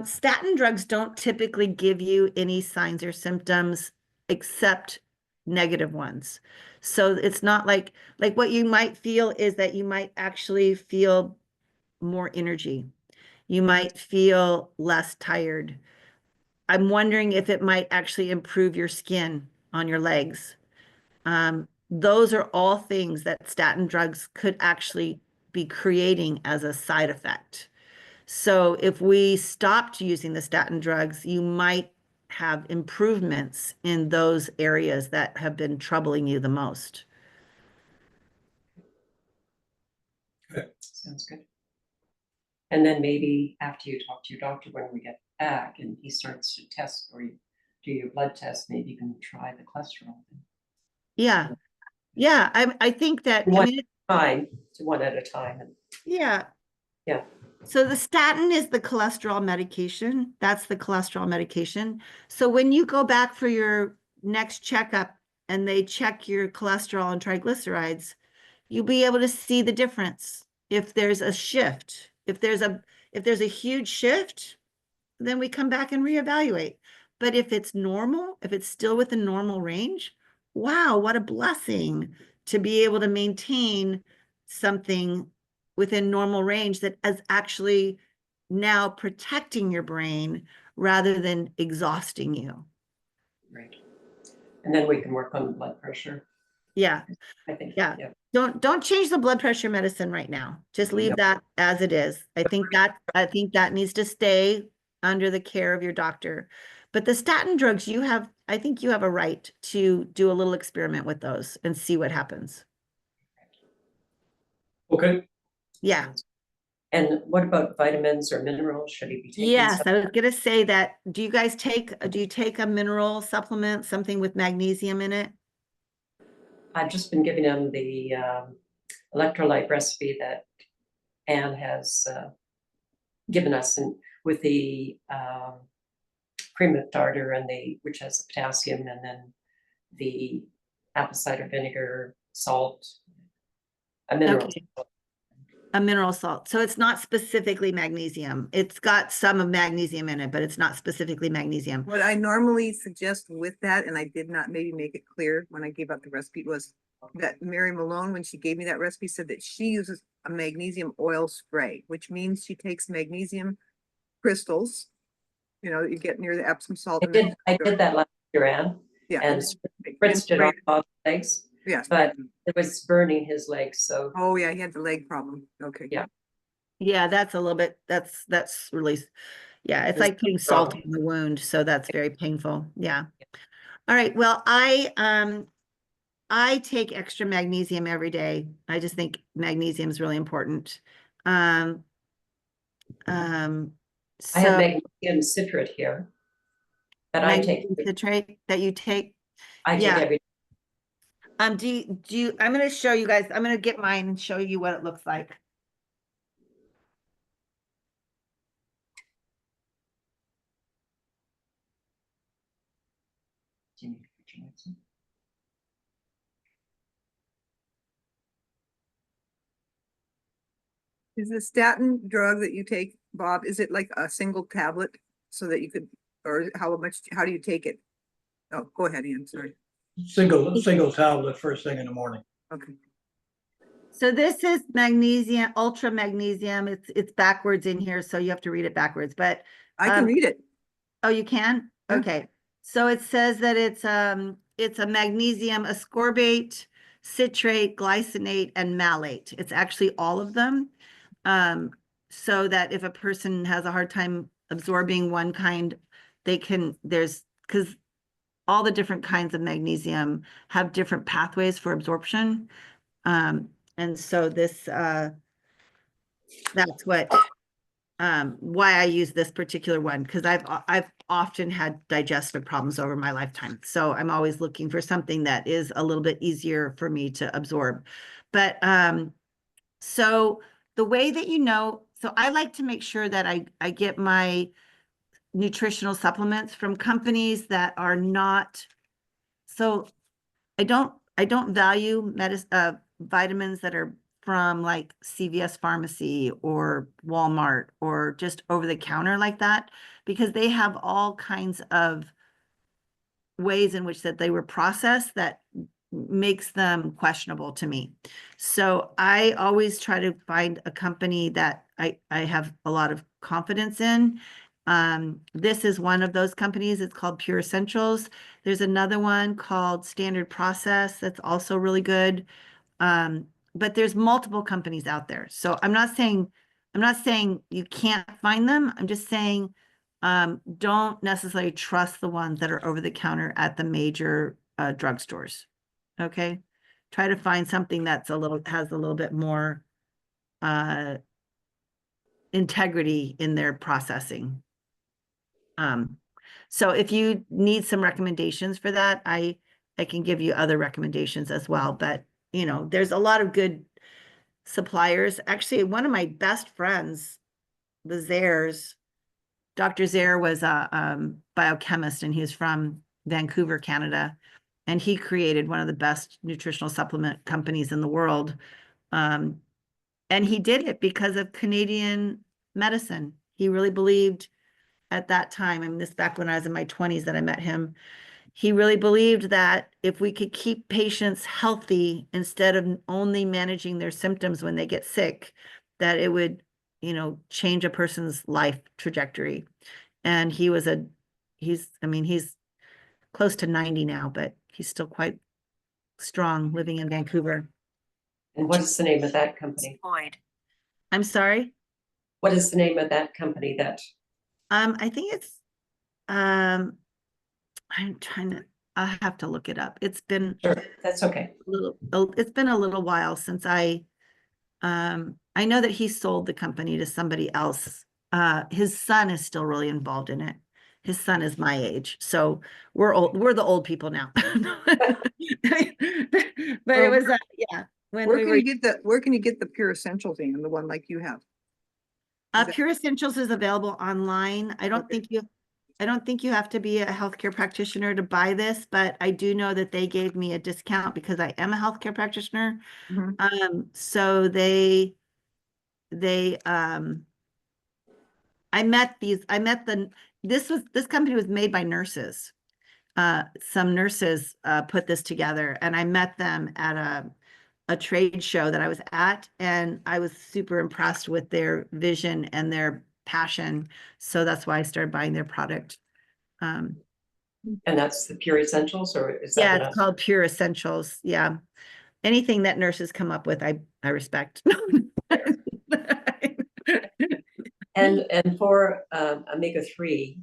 Statin drugs don't typically give you any signs or symptoms except negative ones. So it's not like what you might feel is that you might actually feel more energy. You might feel less tired. I'm wondering if it might actually improve your skin on your legs. Those are all things that statin drugs could actually be creating as a side effect. So if we stopped using the statin drugs, you might have improvements in those areas that have been troubling you the most. sounds good. And then maybe after you talk to your doctor when we get back and he starts to test or you do your blood test, maybe you can try the cholesterol. Yeah. Yeah. I think that, I One mean, time, one at a time. And yeah. yeah, So the statin is the cholesterol medication. That's the cholesterol medication. So when you go back for your next checkup and they check your cholesterol and triglycerides, you'll be able to see the difference. If there's a shift, if there's a huge shift, then we come back and reevaluate. But if it's normal, if it's still within normal range, wow, what a blessing to be able to maintain something within normal range that is actually now protecting your brain rather than exhausting you. right. And then we can work on the blood pressure. Yeah. I think. Yeah. Yeah. Don't change the blood pressure medicine right now. Just leave that as it is. I think that needs to stay under the care of your doctor. But the statin drugs, I think you have a right to do a little experiment with those and see what happens. Okay, Yeah. And what about vitamins or minerals? Should he be taking? Yes, some? I was gonna say that. Do you take a mineral supplement, something with magnesium in it? I've just been giving him the electrolyte recipe that AnnE has given us, and with the cream of tartar and which has potassium, and then the apple cider vinegar, salt, a mineral. Okay. A mineral salt. So it's not specifically magnesium. It's got some of magnesium in it, but it's not specifically magnesium. What I normally suggest with that, and I did not maybe make it clear when I gave out the recipe, was that Mary Malone, when she gave me that recipe, said that she uses a magnesium oil spray, which means she takes magnesium crystals, that you get near the Epsom salt. I did that last year, AnnE, Yeah. and spritzed it on both legs, Yes. but it was burning his legs, so Oh, yeah, he had the leg problem. Okay. Yeah. Yeah, that's a little bit, that's really, yeah, it's There's like putting no salt problem. in the wound. So that's very painful. Yeah. All right. Well, I take extra magnesium every day. I just think magnesium is really important. I have So magnesium citrate here that I take. magnesium citrate that you take. I take Yeah. every. I'm going to show you guys, I'm going to get mine and show you what it looks like. Is the statin drug that you take, Bob, is it like a single tablet so that you could, or how do you take it? Oh, go ahead, Ian, sorry. single tablet first thing in the morning. Okay. So this is magnesium, ultra magnesium. It's backwards in here, so you have to read it backwards, but I can read it. oh, you can? Yeah. Okay. So it says that it's a magnesium ascorbate, citrate, glycinate, and malate. It's actually all of them. So that if a person has a hard time absorbing one kind, because all the different kinds of magnesium have different pathways for absorption. And so this, that's why I use this particular one, because I've often had digestive problems over my lifetime. So I'm always looking for something that is a little bit easier for me to absorb. But so the way that so I like to make sure that I get my nutritional supplements from companies that are not, so I don't value vitamins that are from like CVS Pharmacy or Walmart or just over the counter like that, because they have all kinds of ways in which that they were processed that makes them questionable to me. So I always try to find a company that I have a lot of confidence in. This is one of those companies. It's called Pure Essentials. There's another one called Standard Process that's also really good. But there's multiple companies out there. So I'm not saying you can't find them. I'm just saying don't necessarily trust the ones that are over the counter at the major drugstores. Okay. Try to find something that's has a little bit more integrity in their processing. So if you need some recommendations for that, I can give you other recommendations as well, but you know, there's a lot of good suppliers. Actually, one of my best friends, the Zares, Dr. Zare was a biochemist, and he's from Vancouver, Canada, and he created one of the best nutritional supplement companies in the world. And he did it because of Canadian medicine. He really believed at that time, I mean, this back when I was in my 20s that I met him, he really believed that if we could keep patients healthy instead of only managing their symptoms when they get sick, that it would, you know, change a person's life trajectory. And he's close to 90 now, but he's still quite strong living in Vancouver. And what is the name of that company? I'm sorry. What is the name of that company that, I think it's, I'm I have to look it up. It's been sure, that's okay. it's been a little while since I know that he sold the company to somebody else. His son is still really involved in it. His son is my age, so we're the old people now. But it was, yeah, when Where we can were, you get where can you get the Pure Essentials in, the one like you have? Is that- Pure Essentials is available online. I don't Okay. think you have to be a healthcare practitioner to buy this, but I do know that they gave me a discount because I am a healthcare practitioner. Mhm. So this company was made by nurses. Some nurses put this together, and I met them at a trade show that I was at, and I was super impressed with their vision and their passion. So that's why I started buying their product. And that's the Pure Essentials, or is that? Yeah, what it's called Pure Essentials. Yeah. Anything that nurses come up with, I respect. And for omega-3,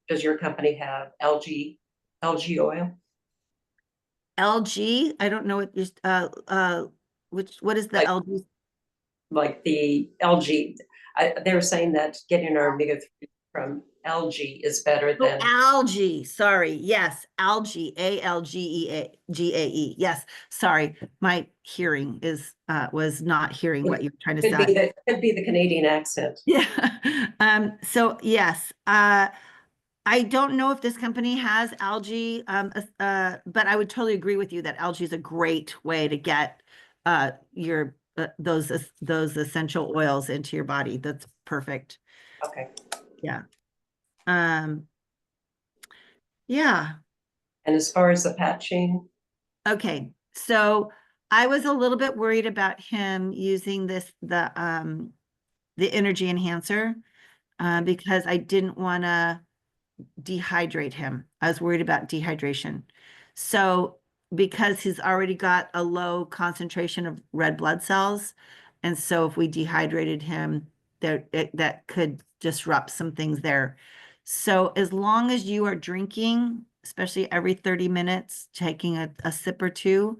does your company have algae oil? LG, I don't know what is what is the Like- LG? Like the algae, they were saying that getting our omega-3 from algae is better Oh, than, algae. Sorry. Yes, algae. ALGEAGAE. Yes. Sorry, my hearing was not hearing what you were trying to say. could be the Canadian accent. Yeah. So yes, I don't know if this company has algae, but I would totally agree with you that algae is a great way to get your those essential oils into your body. That's perfect. Okay. Yeah. Yeah. And as far as the patching, Okay. So I was a little bit worried about him using the energy enhancer because I didn't want to dehydrate him. I was worried about dehydration. So because he's already got a low concentration of red blood cells, and so if we dehydrated him, that could disrupt some things there. So as long as you are drinking, especially every 30 minutes, taking a sip or two,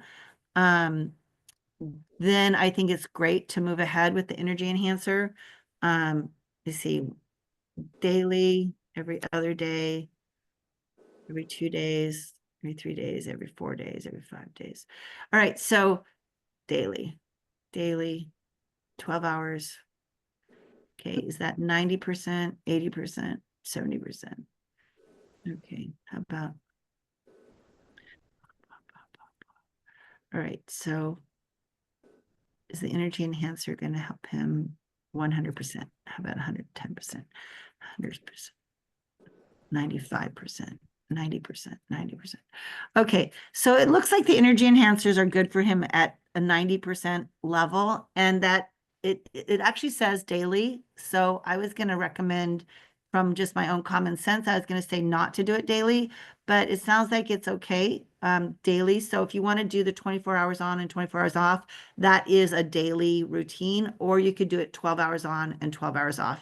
then I think it's great to move ahead with the energy enhancer. Let's see, daily, every other day, every 2 days, every 3 days, every 4 days, every 5 days. All right, so daily, 12 hours. Okay, is that 90%, 80%, 70%? Okay, how about, all right, so is the energy enhancer going to help him 100%? How about 110%, 100%, 95%, 90%, 90%? Okay, so it looks like the energy enhancers are good for him at a 90% level, and that it actually says daily. So I was going to recommend, from just my own common sense, I was going to say not to do it daily, but it sounds like it's okay daily. So if you want to do the 24 hours on and 24 hours off, that is a daily routine, or you could do it 12 hours on and 12 hours off.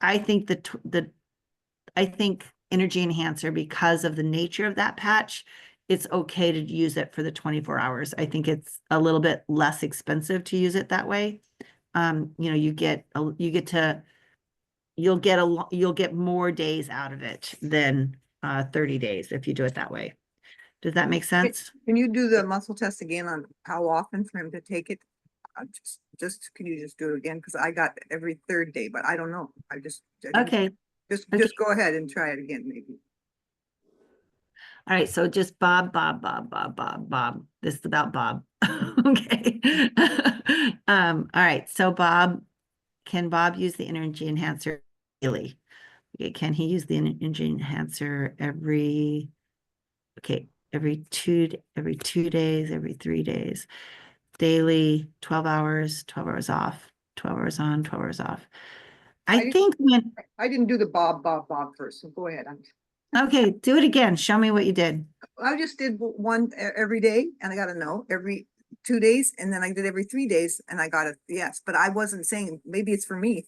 I think I think energy enhancer, because of the nature of that patch, it's okay to use it for the 24 hours. I think it's a little bit less expensive to use it that way. you know, you'll get more days out of it than 30 days if you do it that way. Does that make sense? Can you do the muscle test again on how often for him to take it? Can you just do it again? Because I got every third day, but I don't know. I didn't- Okay. Okay. Just go ahead and try it again, maybe. All right, so just Bob. This is about Bob. Okay. All right, so Bob, can Bob use the energy enhancer daily? Okay, can he use the energy enhancer every 2 days, every 3 days, daily, 12 hours off, 12 hours on, 12 hours off. I think when, I didn't do the Bob first, so go ahead. okay, do it again. Show me what you did. I just did one every day and I got a no, every 2 days, and then I did every 3 days and I got a yes, but I wasn't saying, maybe it's for me.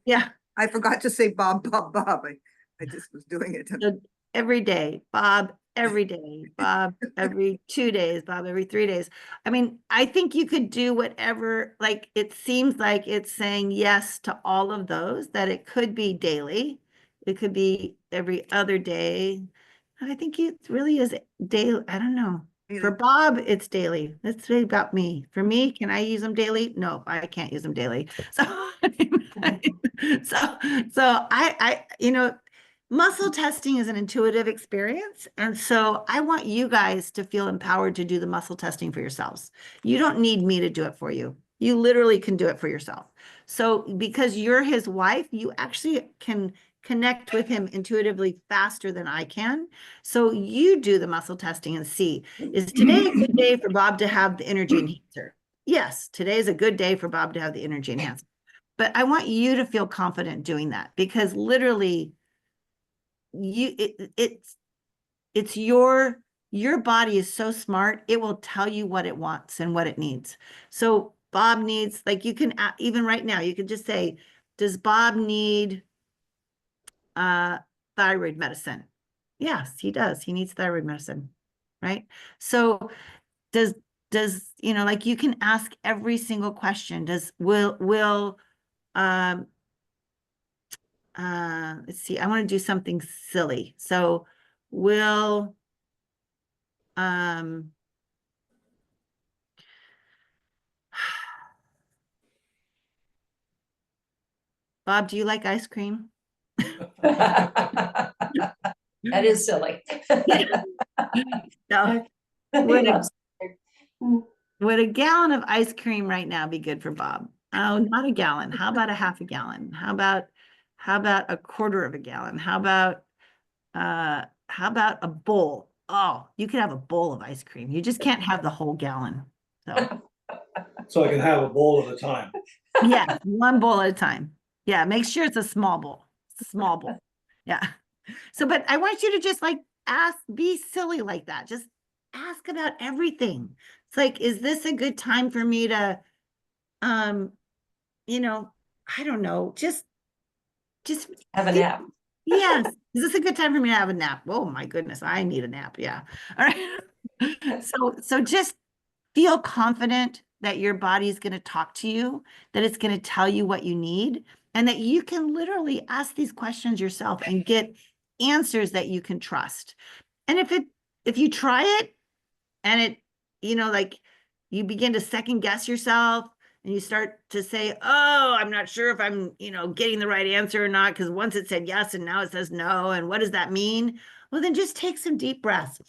Yeah. I forgot to say Bob. I just was doing it. So every day, Bob, every day, Bob, every 2 days, Bob, every 3 days. I mean, I think you could do whatever, like, it seems like it's saying yes to all of those, that it could be daily. It could be every other day. I think it really is daily. I don't know. For Bob, it's daily. Let's say about me. For me, can I use them daily? No, I can't use them daily. So, you know, muscle testing is an intuitive experience. And so I want you guys to feel empowered to do the muscle testing for yourselves. You don't need me to do it for you. You literally can do it for yourself. So because you're his wife, you actually can connect with him intuitively faster than I can. So you do the muscle testing and see, is today a good day for Bob to have the energy enhancer? Yes, today is a good day for Bob to have the energy enhancer. But I want you to feel confident doing that, because literally it's your body is so smart, it will tell you what it wants and what it needs. So Bob needs, like, you can even right now, you can just say, does Bob need thyroid medicine? Yes, he does. He needs thyroid medicine, right? So does you know, like, you can ask every single question. Will let's see, I want to do something silly. So will Bob, do you like ice cream? That is silly. No. He loves Would a gallon of ice cream right now be good for Bob? Oh, not a gallon. How about a half a gallon? How about a quarter of a gallon? How about a bowl? Oh, you could have a bowl of ice cream. You just can't have the whole gallon. So I can have a bowl at a time. Yeah, one bowl at a time. Yeah, make sure it's a small bowl. It's a small bowl. Yeah. So, but I want you to just, like, be silly like that. Just ask about everything. It's like, is this a good time for me to, you know, I don't know, just have a nap. yes. Is this a good time for me to have a nap? Oh my goodness, I need a nap. Yeah. All right. So just feel confident that your body's going to talk to you, that it's going to tell you what you need, and that you can literally ask these questions yourself and get answers that you can trust. And if you try it and it, you know, like, you begin to second guess yourself and you start to say, oh, I'm not sure if I'm, you know, getting the right answer or not, because once it said yes and now it says no, and what does that mean? Well, then just take some deep breaths.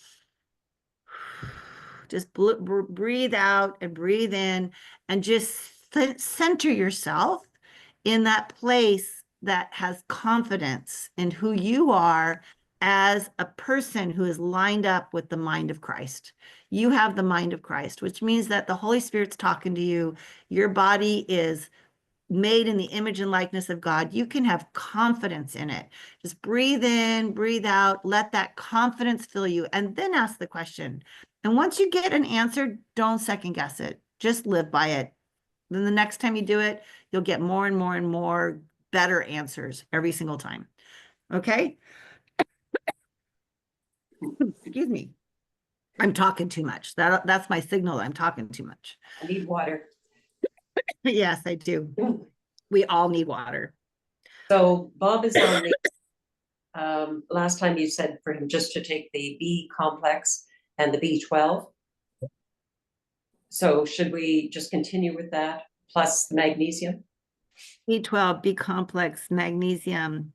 Just breathe out and breathe in, and just center yourself in that place that has confidence in who you are as a person who is lined up with the mind of Christ. You have the mind of Christ, which means that the Holy Spirit's talking to you. Your body is made in the image and likeness of God. You can have confidence in it. Just breathe in, breathe out, let that confidence fill you, and then ask the question. And once you get an answer, don't second guess it. Just live by it. Then the next time you do it, you'll get more and more and more better answers every single time. Okay? Excuse me. I'm talking too much. That's my signal. I'm talking too much. I need water. Yes, I do. We all need water. So Bob is on the, last time you said for him just to take the B complex and the B12. So should we just continue with that plus the magnesium? B12, B complex, magnesium.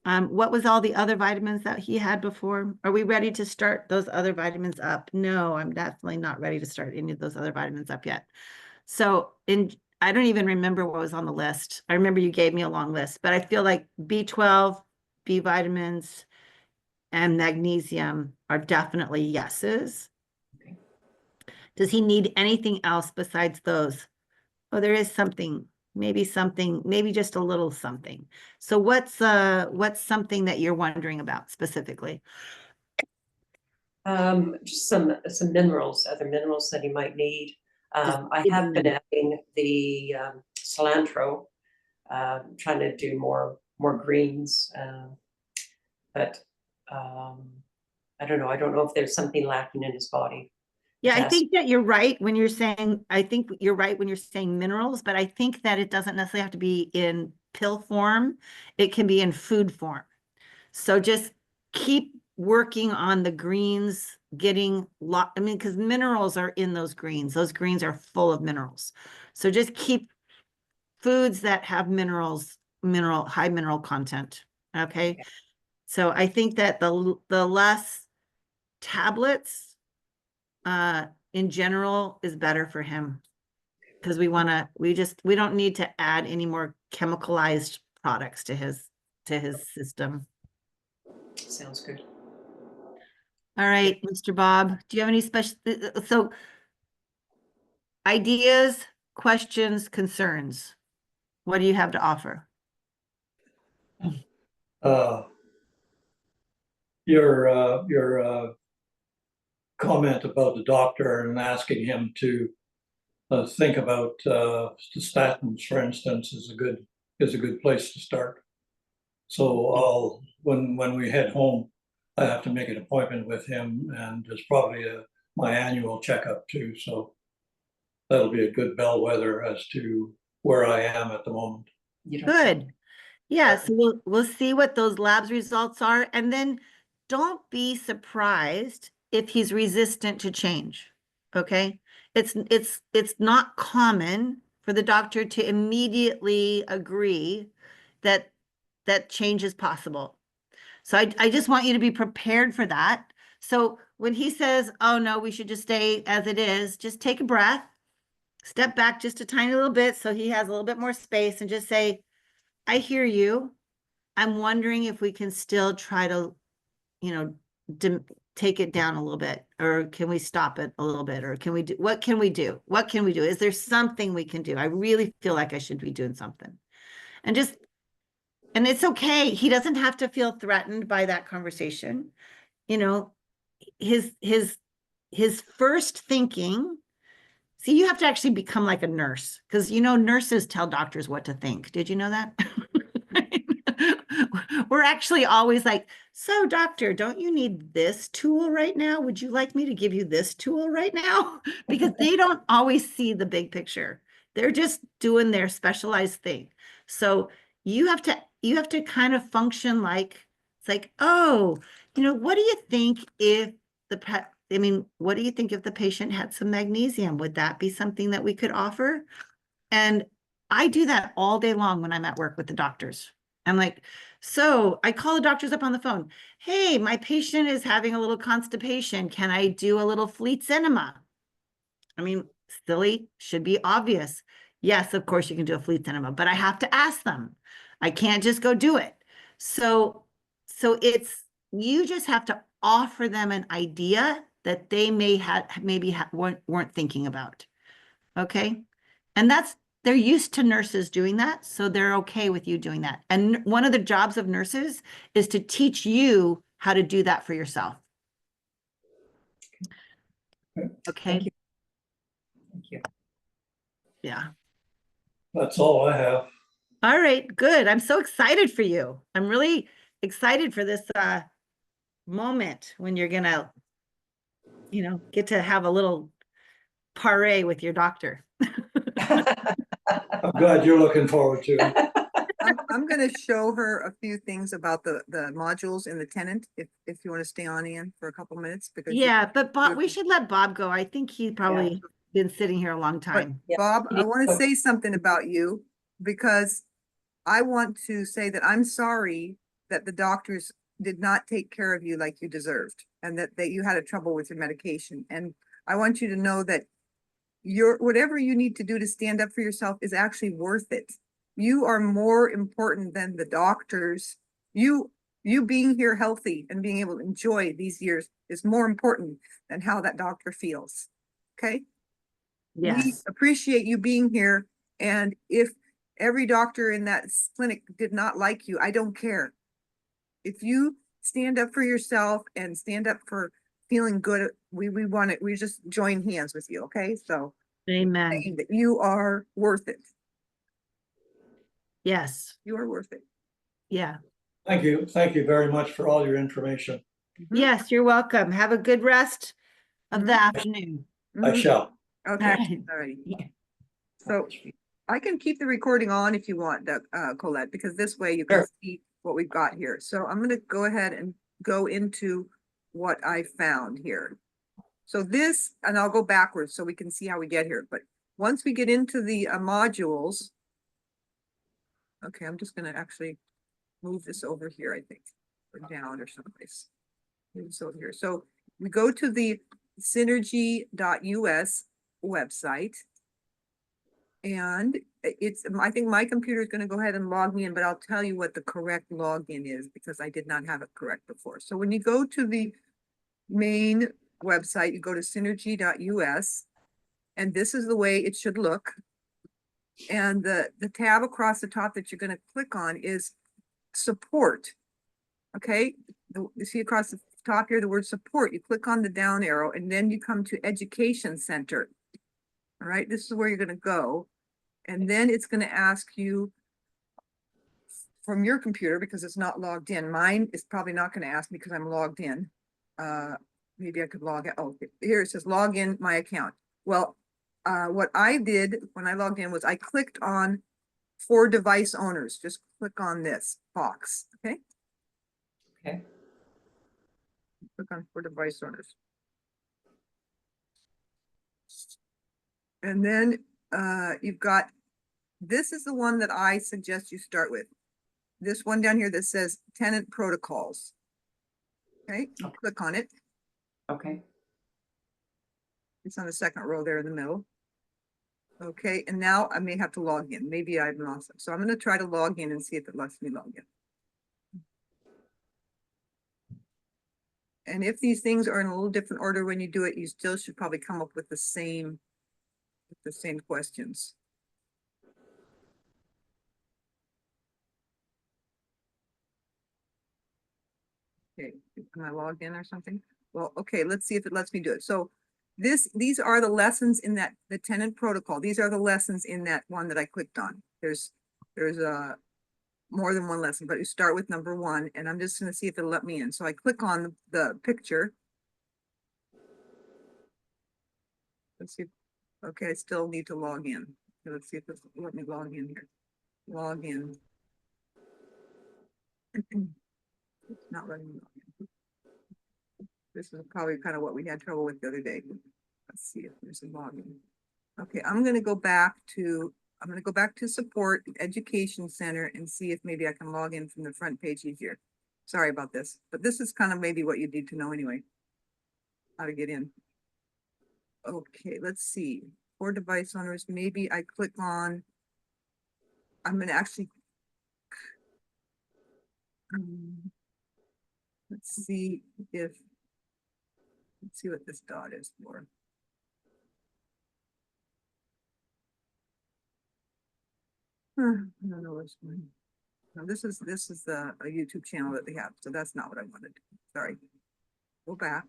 What was all the other vitamins that he had before? Are we ready to start those other vitamins up? No, I'm definitely not ready to start any of those other vitamins up yet. So I don't even remember what was on the list. I remember you gave me a long list, but I feel like B12, B vitamins, and magnesium are definitely yeses. Okay. Does he need anything else besides those? Oh, there is something, maybe just a little something. So what's something that you're wondering about specifically? Just some minerals, other minerals that he might need. I give have me been them. adding the cilantro, trying to do more greens, but I don't know. I don't know if there's something lacking in his body. Yeah, I Yes. think that you're right when you're saying, minerals, but I think that it doesn't necessarily have to be in pill form. It can be in food form. So just keep working on the greens, because minerals are in those greens. Those greens are full of minerals. So just keep foods that have high mineral content. Okay. So I think that the less tablets in general is better for him because we don't need to add any more chemicalized products to his system. Sounds good. All right, Mr. Bob, do you have any so ideas, questions, concerns? What do you have to offer? Uh, your comment about the doctor and asking him to think about the statins, for instance, is a good place to start. So when we head home, I have to make an appointment with him, and there's probably my annual checkup too. So that'll be a good bellwether as to where I am at the moment. You don't- Good. Yeah, so we'll see what those labs results are, and then don't be surprised if he's resistant to change. Okay? It's not common for the doctor to immediately agree that change is possible. So I just want you to be prepared for that. So when he says, "Oh no, we should just stay as it is," just take a breath, step back just a tiny little bit so he has a little bit more space, and just say, "I hear you. I'm wondering if we can still try to, you know, take it down a little bit, or can we stop it a little bit, or what can we do? What can we do? Is there something we can do? I really feel like I should be doing something." And it's okay. He doesn't have to feel threatened by that conversation. You know, his first thinking, see, you have to actually become like a nurse, because nurses tell doctors what to think. Did you know that? We're actually always like, "So doctor, don't you need this tool right now? Would you like me to give you this tool right now?" Because they don't always see the big picture. They're just doing their specialized thing. So you have to kind of function like, it's like, "Oh, what do you think if what do you think if the patient had some magnesium? Would that be something that we could offer?" And I do that all day long when I'm at work with the doctors. I'm like, so I call the doctors up on the phone. "Hey, my patient is having a little constipation. Can I do a little fleet enema?" I mean, silly, should be obvious. Yes, of course you can do a fleet enema, but I have to ask them. I can't just go do it. So you just have to offer them an idea that they weren't thinking about. Okay. And they're used to nurses doing that. So they're okay with you doing that. And one of the jobs of nurses is to teach you how to do that for yourself. Okay. Thank you. Thank you. Yeah. That's all I have. All right, good. I'm so excited for you. I'm really excited for this moment when you're gonna, get to have a little parade with your doctor. I'm glad you're looking forward to it. I'm gonna show her a few things about the modules in the tenant, if you want to stay on, Ann, for a couple minutes, because. Yeah, but Bob, we you- should let Bob go. I think he probably been sitting here a long But time. Yeah. Bob, I want to Oh. say something about you, because I want to say that I'm sorry that the doctors did not take care of you like you deserved, and that you had a trouble with your medication. And I want you to know that whatever you need to do to stand up for yourself is actually worth it. You are more important than the doctors. You being here healthy and being able to enjoy these years is more important than how that doctor feels. Okay? We Yes, appreciate you being here, and if every doctor in that clinic did not like you, I don't care. If you stand up for yourself and stand up for feeling good, we want it, we just join hands with you, okay? So amen. saying that you are worth it. Yes, You are worth it. yeah. Thank you. Thank you very much for all your information. Mhm. Yes, you're welcome. Have a good rest of the Mhm. afternoon. I Mhm. shall. Okay, Alright. all righty. Yeah. So I can keep the recording on if you want, Colette, because this way you can Sure. see what we've got here. So I'm gonna go ahead and go into what I found here. So this, and I'll go backwards so we can see how we get here, but once we get into the modules. Okay, I'm just gonna actually move this over here, I think, or down or someplace. Move this over here. So we go to the synergy.us website. And I think my computer is gonna go ahead and log me in, but I'll tell you what the correct login is because I did not have it correct before. So when you go to the main website, you go to synergy.us, and this is the way it should look. And the tab across the top that you're gonna click on is support. Okay, you see across the top here, the word support, you click on the down arrow and then you come to Education Center. All right, this is where you're gonna go. And then it's gonna ask you from your computer, because it's not logged in. Mine is probably not gonna ask me because I'm logged in. Maybe I could log out. Oh, here it says log in my account. Well, what I did when I logged in was I clicked on for device owners. Just click on this box, okay? Okay. Click on for device owners. And then you've got, this is the one that I suggest you start with. This one down here that says tenant protocols. Okay, you click on it. Okay. It's on the second row there in the middle. Okay, and now I may have to log in. Maybe I've lost it. So I'm gonna try to log in and see if it lets me log in. And if these things are in a little different order when you do it, you still should probably come up with the same questions. Okay, can I log in or something? Well, okay, let's see if it lets me do it. So these are the lessons in that, the tenant protocol. These are the lessons in that one that I clicked on. There's more than one lesson, but you start with number one, and I'm just gonna see if it'll let me in. So I click on the picture. Let's see. Okay, I still need to log in. So let's see if this will let me log in here. Log in. It's not letting me log in. This is probably kind of what we had trouble with the other day. Let's see if there's a login. Okay, I'm gonna go back to support education center and see if maybe I can log in from the front page easier. Sorry about this, but this is kind of maybe what you need to know anyway. How to get in. Okay, let's see. For device owners, maybe I click on, I'm gonna actually. Let's see if, let's see what this dot is for. I don't know what's going. No, this is the a YouTube channel that they have, so that's not what I wanted. Sorry. Go back.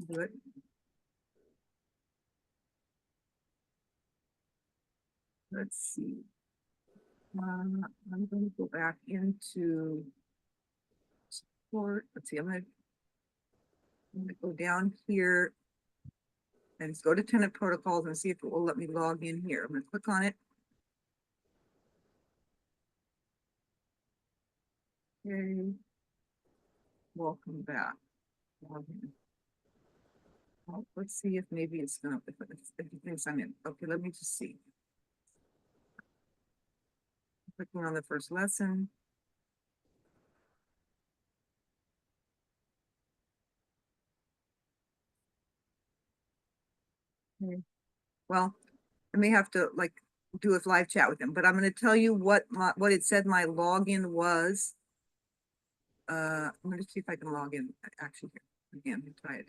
Do it. Let's see. I'm gonna go back into support. Let's see, I'm gonna go down here. And let's go to tenant protocols and see if it will let me log in here. I'm gonna click on it. Okay. Welcome back. Log in. Well, let's see if maybe it's gonna, if it thinks I'm in. Okay, let me just see. Clicking on the first lesson. Okay. Well, I may have to like do a live chat with them, but I'm gonna tell you what what it said my login was. I'm gonna see if I can log in actually here. Again, try it.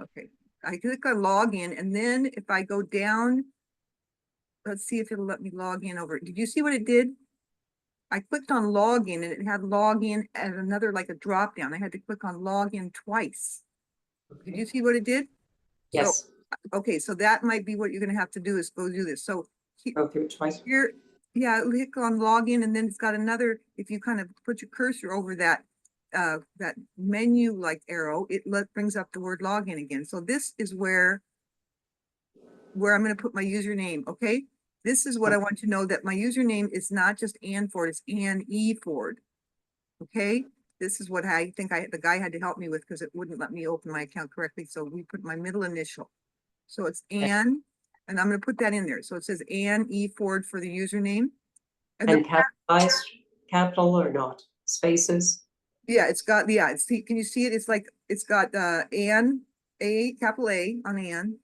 Okay, I click on login, and then if I go down, let's see if it'll let me log in over. Did you see what it did? I clicked on login and it had login as another like a drop down. I had to click on login twice. Did you see what it did? Yes, Okay, so that might be what you're gonna have to do is go do this. So go through it twice. here, yeah, click on login, and then it's got another, if you kind of put your cursor over that that menu like arrow, it brings up the word login again. So this is where I'm going to put my username. Okay, this is what I want you to know, that my username is not just AnnE Ford, it's AnnE Ford. Okay, this is what I think the guy had to help me with, because it wouldn't let me open my account correctly. So we put my middle initial. So it's AnnE, and I'm going to put that in there. So it says AnnE Ford for the username. And capitalized, capital or not, spaces? Yeah, it's got, yeah, see, can you see it? It's like, it's got AnnE, capital A on AnnE,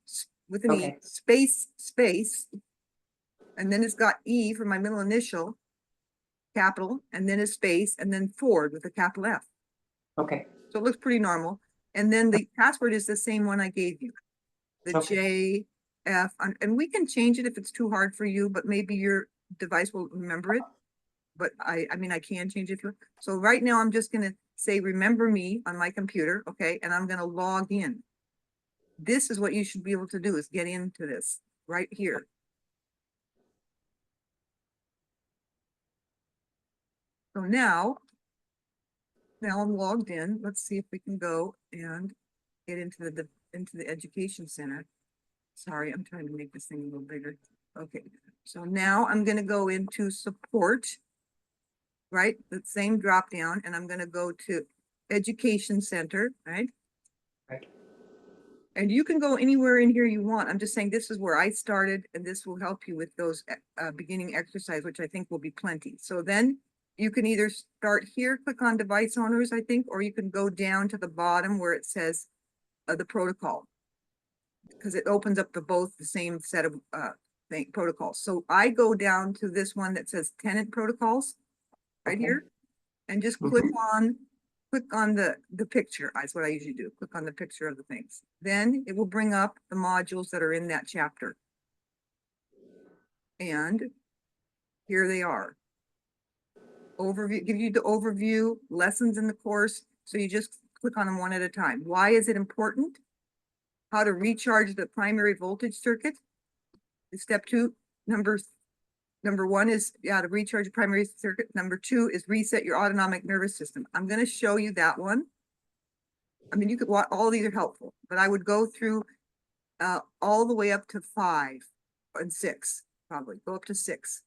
with an E, Okay. space, and then it's got E for my middle initial, capital, and then a space, and then Ford with a capital F. Okay, So it looks pretty normal. And then the password is the same one I gave you, the Okay. JF, and we can change it if it's too hard for you, but maybe your device will remember it. But I mean, I can change it. So right now I'm just gonna say, remember me on my computer, okay? And I'm gonna log in. This is what you should be able to do, is get into this right here. So now I'm logged in. Let's see if we can go and get into the education center. Sorry, I'm trying to make this thing a little bigger. Okay, so now I'm gonna go into support, right? The same drop down, and I'm gonna go to education center, right? right. And you can go anywhere in here you want. I'm just saying this is where I started, and this will help you with those beginning exercise, which I think will be plenty. So then you can either start here, click on device owners, I think, or you can go down to the bottom where it says the protocol, because it opens up both the same set of protocols. So I go down to this one that says tenant protocols right Okay. here, and just click on the picture. That's what I usually do. Click on the picture of the things. Then it will bring up the modules that are in that chapter. And here they are. Overview, give you the overview, lessons in the course. So you just click on them one at a time. Why is it important? How to recharge the primary voltage circuit. Step 2, Number 1 is to recharge the primary circuit. Number 2 is reset your autonomic nervous system. I'm going to show you that one. I mean, you could watch, all these are helpful, but I would go through all the way up to 5 and 6, probably go up to 6.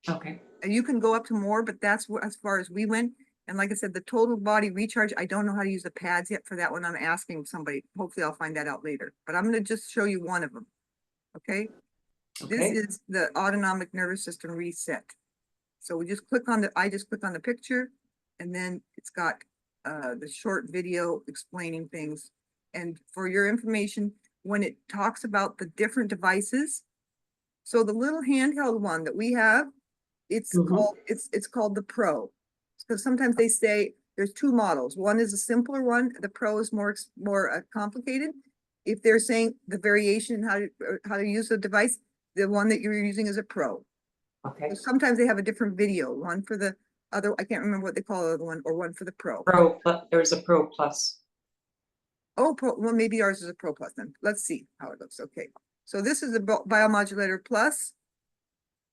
Okay, And you can go up to more, but that's as far as we went. And like I said, the total body recharge, I don't know how to use the pads yet for that one. I'm asking somebody. Hopefully I'll find that out later, but I'm going to just show you one of them. Okay. This okay, is the autonomic nervous system reset. So we just click on I just click on the picture, and then it's got the short video explaining things. And for your information, when it talks about the different devices, so the little handheld one that we have, it's called the Pro. Because sometimes they say there's 2 models. One is a simpler one. The Pro is more complicated. If they're saying the variation in how to use the device, the one that you're using is a Pro. okay. Sometimes they have a different video, one for the other, I can't remember what they call the other one, or one for the Pro. Pro, but there's a Pro Plus. Oh, Pro, well, maybe ours is a Pro Plus then. Let's see how it looks. Okay. So this is the Biomodulator Plus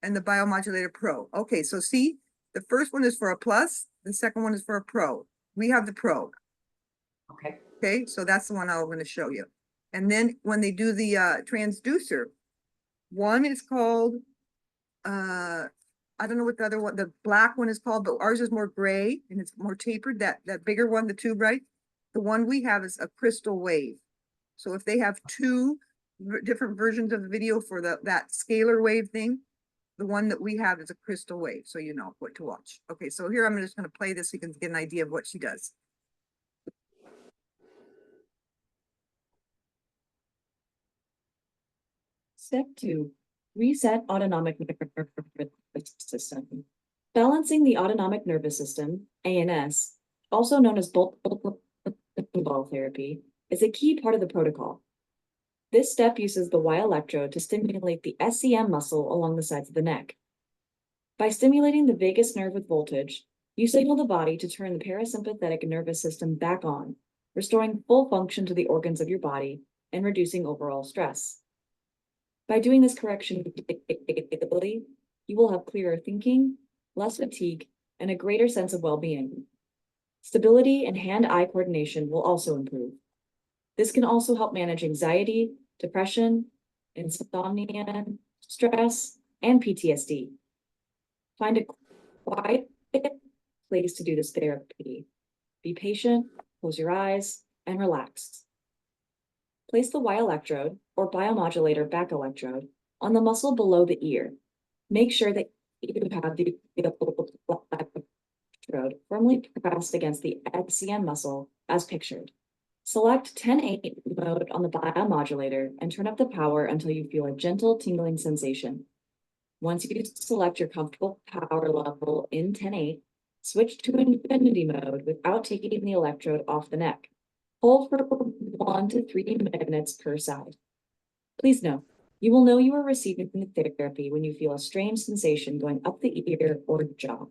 and the Biomodulator Pro. Okay, so see, the first one is for a Plus, the second one is for a Pro. We have the Pro. Okay, Okay, so that's the one I'm going to show you. And then when they do the transducer, one is called, I don't know what the other one, the black one is called, but ours is more gray and it's more tapered, that bigger one, the tube, right? The one we have is a crystal wave. So if they have two different versions of the video for that scalar wave thing, the one that we have is a crystal wave, so you know what to watch. Okay, so here I'm just gonna play this so you can get an idea of what she does. Step 2, reset autonomic nervous system. Balancing the autonomic nervous system, ANS, also known as ball therapy, is a key part of the protocol. This step uses the Y electrode to stimulate the SCM muscle along the sides of the neck. By stimulating the vagus nerve with voltage, you signal the body to turn the parasympathetic nervous system back on, restoring full function to the organs of your body and reducing overall stress. By doing this correction, you will have clearer thinking, less fatigue, and a greater sense of well-being. Stability and hand-eye coordination will also improve. This can also help manage anxiety, depression, insomnia, stress, and PTSD. Find a quiet place to do this therapy. Be patient, close your eyes, and relax. Place the Y electrode, or biomodulator back electrode, on the muscle below the ear. Make sure that you have the electrode firmly pressed against the SCM muscle as pictured. Select 10/8 mode on the biomodulator and turn up the power until you feel a gentle tingling sensation. Once you select your comfortable power level in 10/8, switch to infinity mode without taking the electrode off the neck. Hold for 1 to 3 minutes per side. Please note, you will know you are receiving the therapy when you feel a strange sensation going up the ear or jaw.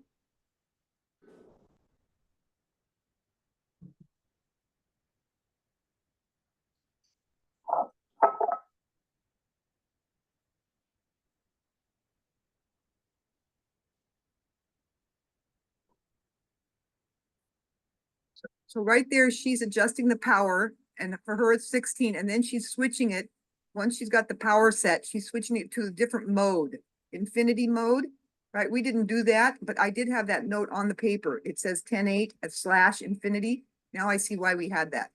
So right there, she's adjusting the power, and for her it's 16, and then she's switching it. Once she's got the power set, she's switching it to a different mode, infinity mode, right? We didn't do that, but I did have that note on the paper. It says 10/8/infinity. Now I see why we had that.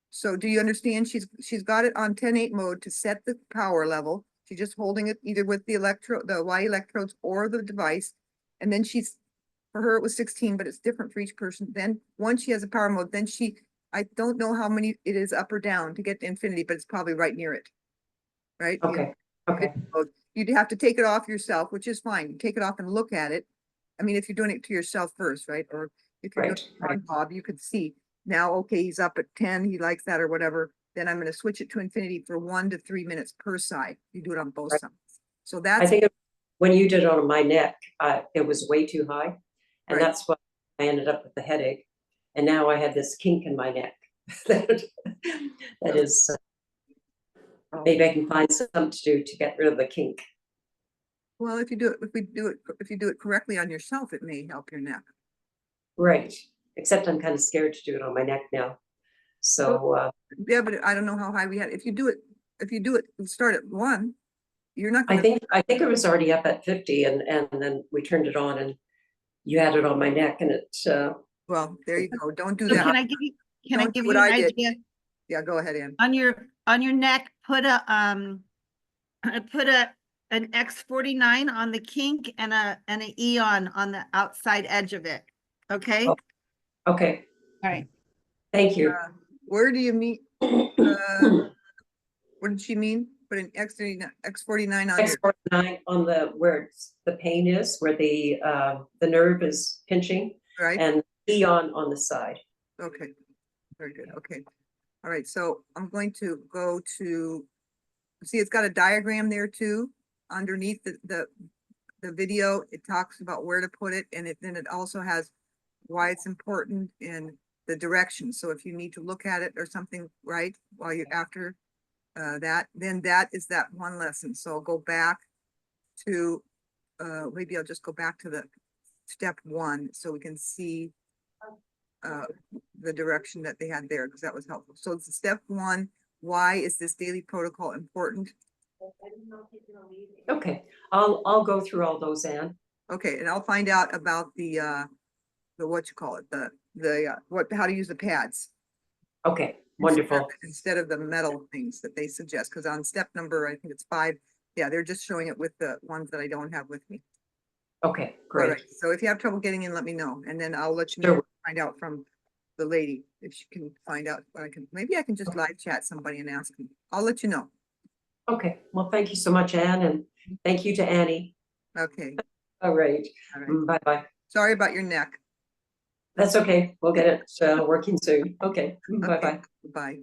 So do you understand? She's got it on 10/8 mode to set the power level. She's just holding it either with the Y electrodes or the device. And then for her, it was 16, but it's different for each person. Then once she has a power mode, then I don't know how many it is up or down to get to infinity, but it's probably right near it. Right? Okay, okay. You'd have to take it off yourself, which is fine. You take it off and look at it. I mean, if you're doing it to yourself first, right? Or if you're doing it on Bob, you could see now, okay, he's up at 10, he likes that or whatever. Then I'm going to switch it to infinity for 1 to 3 minutes per side. You do it on both sides. So I that's think when you did it on my neck, it was way too high. And Right. that's why I ended up with the headache. And now I have this kink in my neck. that is, maybe I can find something to do to get rid of the kink. well, if you do it correctly on yourself, it may help your neck. Right. Except I'm kind of scared to do it on my neck now. So Yeah, but I don't know how high we had. If you do it, start at 1. You're not I going to. think it was already up at 50 and then we turned it on and you had it on my neck and it Well, there you go. Don't do So that. can I give you Don't do an what I did. idea? Yeah, go ahead, Ann. On your neck, put an X49 on the kink and an Eon on the outside edge of it. Okay? Oh. Okay. All right. Thank you. Where do you mean? What did she mean? Put an X49 on there. X49 on where the pain is, where the nerve is pinching, Right? and Eon on the side. Okay. Very good. Okay. All right. So I'm going to go to, see, it's got a diagram there too. Underneath the video, it talks about where to put it, and then it also has why it's important and the direction. So if you need to look at it or something, right, while you're after that, then that is that one lesson. So I'll go back to, maybe I'll just go back to the step 1 so we can see the direction that they had there, because that was helpful. So it's step 1 why is this daily protocol important? Okay, I'll go through all those, Anne. Okay, and I'll find out about the what you call it, how to use the pads. Okay, wonderful. Instead of the metal things that they suggest, because on step number, I think it's 5, yeah, they're just showing it with the ones that I don't have with me. Okay, All great. right, so if you have trouble getting in, let me know, and then I'll let you know, Sure. find out from the lady, if she can find out what I can, maybe I can just live chat somebody and ask them. I'll let you know. Okay, well, thank you so much, Anne, and thank you to Annie. Okay, All right, all right. bye-bye. Sorry about your neck. That's okay, we'll get it working soon. Okay, bye-bye. Bye.